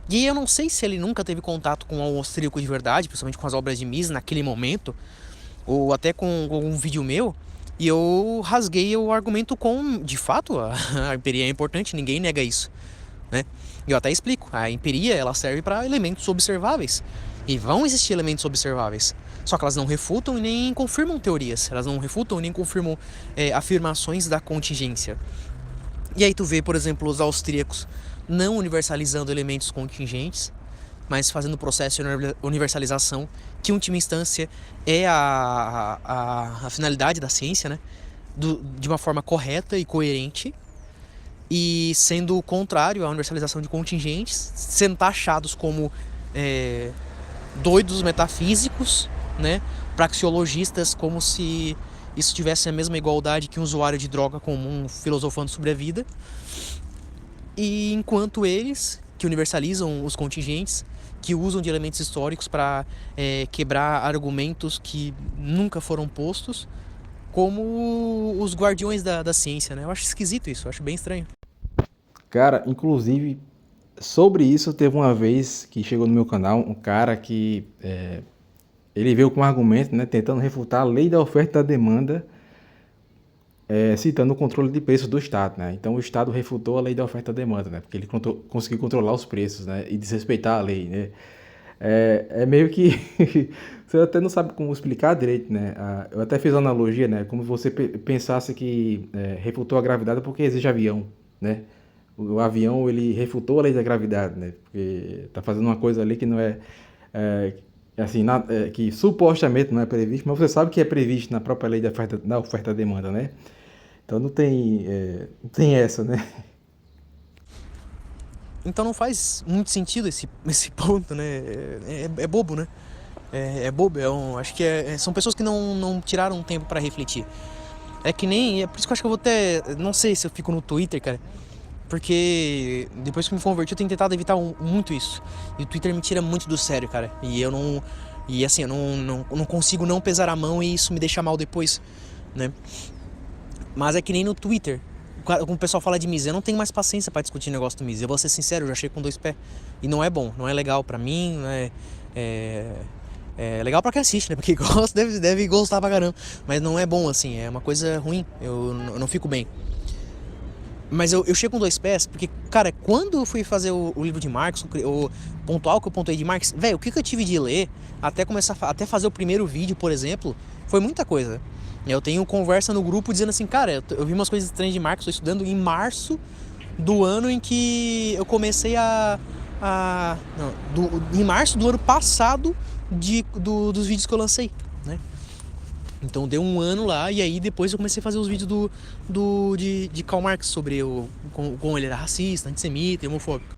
E eu não sei se ele nunca teve contato com o austríaco de verdade, principalmente com as obras de Mises naquele momento, ou até com um vídeo meu, e eu rasguei o argumento de fato, a empiria é importante, ninguém nega isso, né? E eu até explico, a empiria ela serve para elementos observáveis, e vão existir elementos observáveis, só que elas não refutam e nem confirmam teorias, elas não refutam e nem confirmam afirmações da contingência. E aí tu vê, por exemplo, os austríacos não universalizando elementos contingentes, mas fazendo o processo de universalização, que em última instância é a finalidade da ciência, né? De uma forma correta e coerente, e sendo contrário à universalização de contingentes, sendo taxados como doidos metafísicos, né? Praxeologistas, como se isso tivesse a mesma igualdade que um usuário de droga comum filosofando sobre a vida. E enquanto eles, que universalizam os contingentes, que usam de elementos históricos para quebrar argumentos que nunca foram postos, como os guardiões da ciência, né? Eu acho esquisito isso, eu acho bem estranho.
Cara, inclusive, sobre isso, teve uma vez que chegou no meu canal um cara que ele veio com um argumento, né, tentando refutar a lei da oferta e da demanda, citando o controle de preços do Estado, né? Então o Estado refutou a lei da oferta e da demanda, né? Porque ele conseguiu controlar os preços, né? E desrespeitar a lei, né? Meio que você até não sabe como explicar direito, né? Eu até fiz uma analogia, né? Como se você pensasse que refutou a gravidade porque existe avião, né? O avião ele refutou a lei da gravidade, né? Porque tá fazendo uma coisa ali que não assim, que supostamente não é previsto, mas você sabe que é previsto na própria lei da oferta e demanda, né? Então não tem essa, né?
Então não faz muito sentido esse ponto, né? É bobo, né? É bobo, acho que são pessoas que não tiraram tempo pra refletir. É que nem, é por isso que eu acho que eu vou até, não sei se eu fico no Twitter, cara, porque depois que me converti eu tenho tentado evitar muito isso. E o Twitter me tira muito do sério, cara. E assim, eu não consigo não pesar a mão e isso me deixa mal depois, né? Mas é que nem no Twitter. Quando o pessoal fala de Mises, eu não tenho mais paciência pra discutir negócio do Mises. Eu vou ser sincero, eu já chego com 2 pés. E não é bom, não é legal pra mim, não é legal pra quem assiste, né? Porque gosta, deve gostar pra caramba. Mas não é bom, assim, é uma coisa ruim. Eu não fico bem. Mas eu chego com dois pés, porque, cara, quando eu fui fazer o livro de Marx, o pontual que eu pontuei de Marx, velho, o que eu tive de ler, até começar, até fazer o primeiro vídeo, por exemplo, foi muita coisa. Eu tenho conversa no grupo dizendo assim, cara, eu vi umas coisas estranhas de Marx, estou estudando em março do ano em que eu comecei em março do ano passado dos vídeos que eu lancei, né? Então deu um ano lá, e aí depois eu comecei a fazer os vídeos de Karl Marx sobre como ele era racista, antissemita e homofóbico.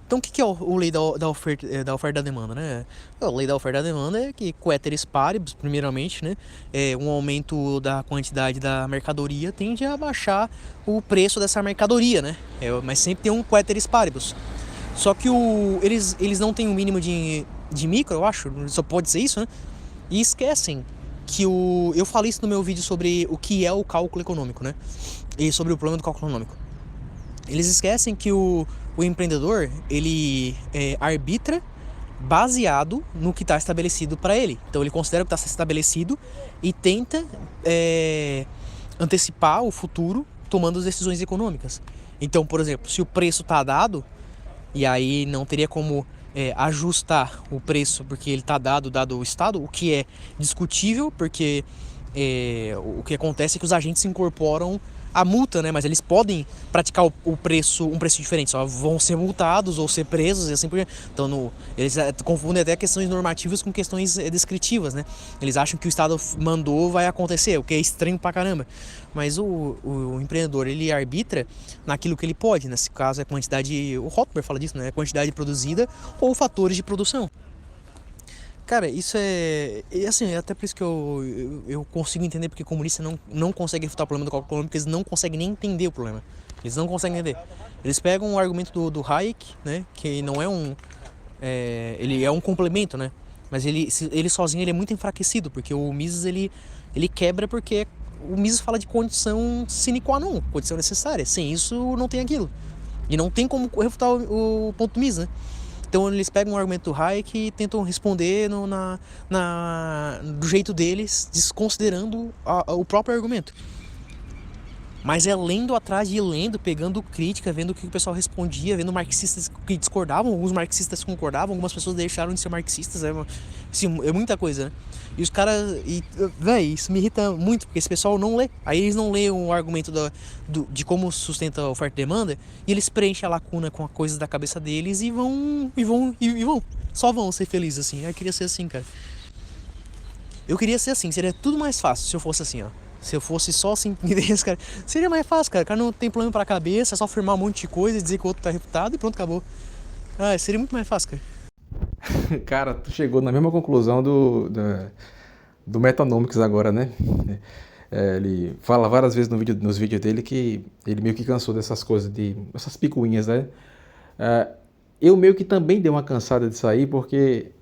Então o que é o lei da oferta e da demanda, né? A lei da oferta e da demanda é que ceteris paribus, primeiramente, né? Um aumento da quantidade da mercadoria tende a baixar o preço dessa mercadoria, né? Mas sempre tem um ceteris paribus. Só que eles não têm o mínimo de micro, eu acho, só pode ser isso, né? E esquecem que eu falei isso no meu vídeo sobre o que é o cálculo econômico, né? E sobre o problema do cálculo econômico. Eles esquecem que o empreendedor, ele arbitra baseado no que está estabelecido para ele. Então ele considera o que está estabelecido e tenta antecipar o futuro tomando as decisões econômicas. Então, por exemplo, se o preço está dado, e aí não teria como ajustar o preço porque ele está dado o estado, o que é discutível, porque o que acontece é que os agentes incorporam a multa, né? Mas eles podem praticar um preço diferente, só vão ser multados ou ser presos e assim por diante. Então eles confundem até questões normativas com questões descritivas, né? Eles acham que o Estado mandou vai acontecer, o que é estranho pra caramba. Mas o empreendedor, ele arbitra naquilo que ele pode, nesse caso é a quantidade, o Rothbard fala disso, né? A quantidade produzida ou fatores de produção. Cara, isso assim, é até por isso que eu consigo entender porque comunista não consegue refutar o problema do cálculo econômico, porque eles não conseguem nem entender o problema. Eles não conseguem entender. Eles pegam o argumento do Hayek, né, que não é ele é um complemento, né, mas ele sozinho ele é muito enfraquecido, porque o Mises ele quebra porque o Mises fala de condição sine qua non, condição necessária. Sem isso não tem aquilo. E não tem como refutar o ponto do Mises, né? Então eles pegam um argumento do Hayek e tentam responder do jeito deles, desconsiderando o próprio argumento. Mas é lendo atrás de lendo, pegando crítica, vendo o que o pessoal respondia, vendo marxistas que discordavam, alguns marxistas concordavam, algumas pessoas deixaram de ser marxistas, assim, é muita coisa, né? E os caras, véi, isso me irrita muito, porque esse pessoal não lê. Aí eles não lêem o argumento de como sustenta a oferta e demanda, e eles preenchem a lacuna com as coisas da cabeça deles e vão. Só vão ser felizes assim. Eu queria ser assim, cara. Eu queria ser assim, seria tudo mais fácil se eu fosse assim, ó. Se eu fosse só assim, cara, seria mais fácil, cara. O cara não tem problema pra cabeça, é só afirmar um monte de coisa e dizer que o outro tá refutado e pronto, acabou. Seria muito mais fácil, cara.
Cara, tu chegou na mesma conclusão do Metanomics agora, né? Ele fala várias vezes nos vídeos dele que ele meio que cansou dessas coisas, essas picuinhas, né? Eu meio que também dei uma cansada disso aí, porque,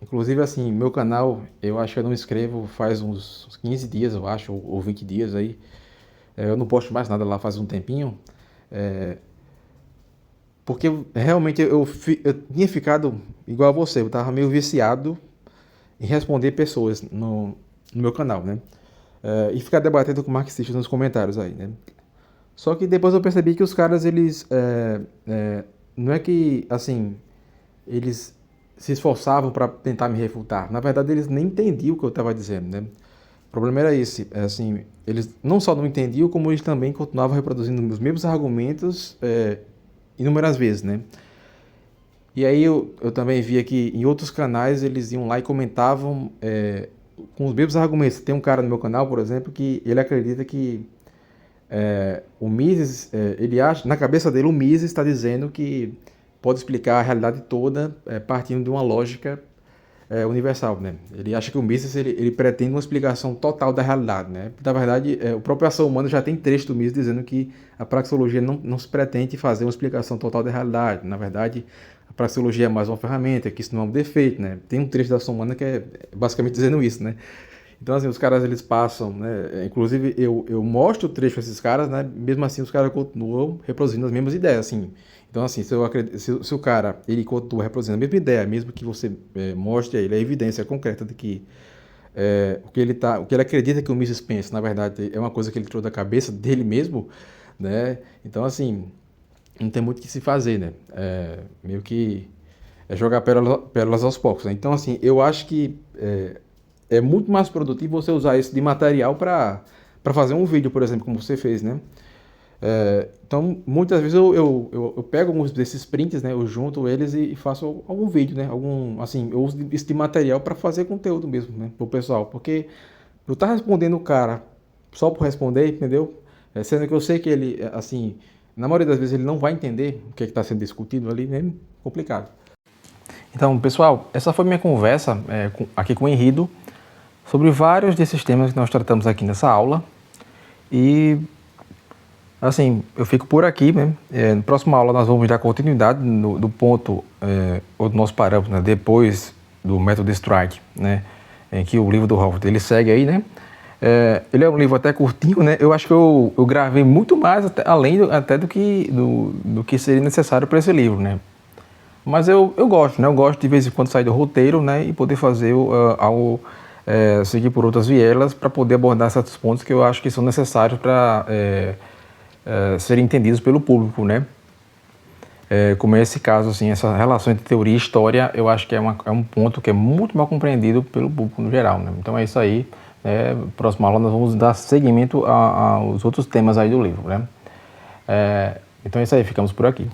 inclusive, assim, meu canal, eu acho que eu não escrevo faz uns 15 dias, eu acho, ou 20 dias aí. Eu não posto mais nada lá faz um tempinho. Porque realmente eu tinha ficado igual a você, eu tava meio viciado em responder pessoas no meu canal, né? E ficar debatendo com marxistas nos comentários aí, né? Só que depois eu percebi que os caras, eles... não é que, assim, eles se esforçavam para tentar me refutar. Na verdade, eles nem entendiam o que eu estava dizendo, né? O problema era esse, assim, eles não só não entendiam, como eles também continuavam reproduzindo os mesmos argumentos inúmeras vezes, né? E aí eu também via que em outros canais eles iam lá e comentavam com os mesmos argumentos. Tem um cara no meu canal, por exemplo, que ele acredita que o Mises, ele acha, na cabeça dele, o Mises está dizendo que pode explicar a realidade toda partindo de uma lógica universal, né? Ele acha que o Mises ele pretende uma explicação total da realidade, né? Na verdade, o próprio Ação Humana já tem trecho do Mises dizendo que a praxeologia não se pretende fazer uma explicação total da realidade. Na verdade, a praxeologia é mais uma ferramenta, que isso não é um defeito, né? Tem um trecho da Ação Humana que é basicamente dizendo isso, né? Então, assim, os caras, eles passam, né? Inclusive, eu mostro o trecho para esses caras, né? Mesmo assim, os caras continuam reproduzindo as mesmas ideias, assim. Então, assim, se o cara, ele continua reproduzindo a mesma ideia, mesmo que você mostre a ele a evidência concreta de que o que ele acredita que o Mises pensa, na verdade, é uma coisa que ele tirou da cabeça dele mesmo, né? Então, assim, não tem muito o que se fazer, né? Meio que é jogar pérolas aos poucos, né? Então, assim, eu acho que é muito mais produtivo você usar isso de material para fazer um vídeo, por exemplo, como você fez, né? Então, muitas vezes eu pego alguns desses prints, né? Eu junto eles e faço algum vídeo, né? Assim, eu uso isso de material para fazer conteúdo mesmo, né? Pro pessoal, porque eu estar respondendo o cara só por responder, entendeu? Sendo que eu sei que ele, assim, na maioria das vezes ele não vai entender o que está sendo discutido ali, né? Complicado. Então, pessoal, essa foi minha conversa aqui com o Henrido sobre vários desses temas que nós tratamos aqui nessa aula. E, assim, eu fico por aqui, né? Na próxima aula nós vamos dar continuidade do ponto, ou do nosso parâmetro, né? Depois do método Strike, né? Em que o livro do Howard, ele segue aí, né? Ele é um livro até curtinho, né? Eu acho que eu gravei muito mais, além do que seria necessário para esse livro, né? Mas eu gosto, né? Eu gosto de vez em quando sair do roteiro, né? E poder fazer algo, seguir por outras vielas para poder abordar certos pontos que eu acho que são necessários para serem entendidos pelo público, né? Como é esse caso, assim, essa relação entre teoria e história, eu acho que é um ponto que é muito mal compreendido pelo público no geral, né? Então é isso aí. Próxima aula nós vamos dar seguimento aos outros temas aí do livro, né? Então é isso aí, ficamos por aqui.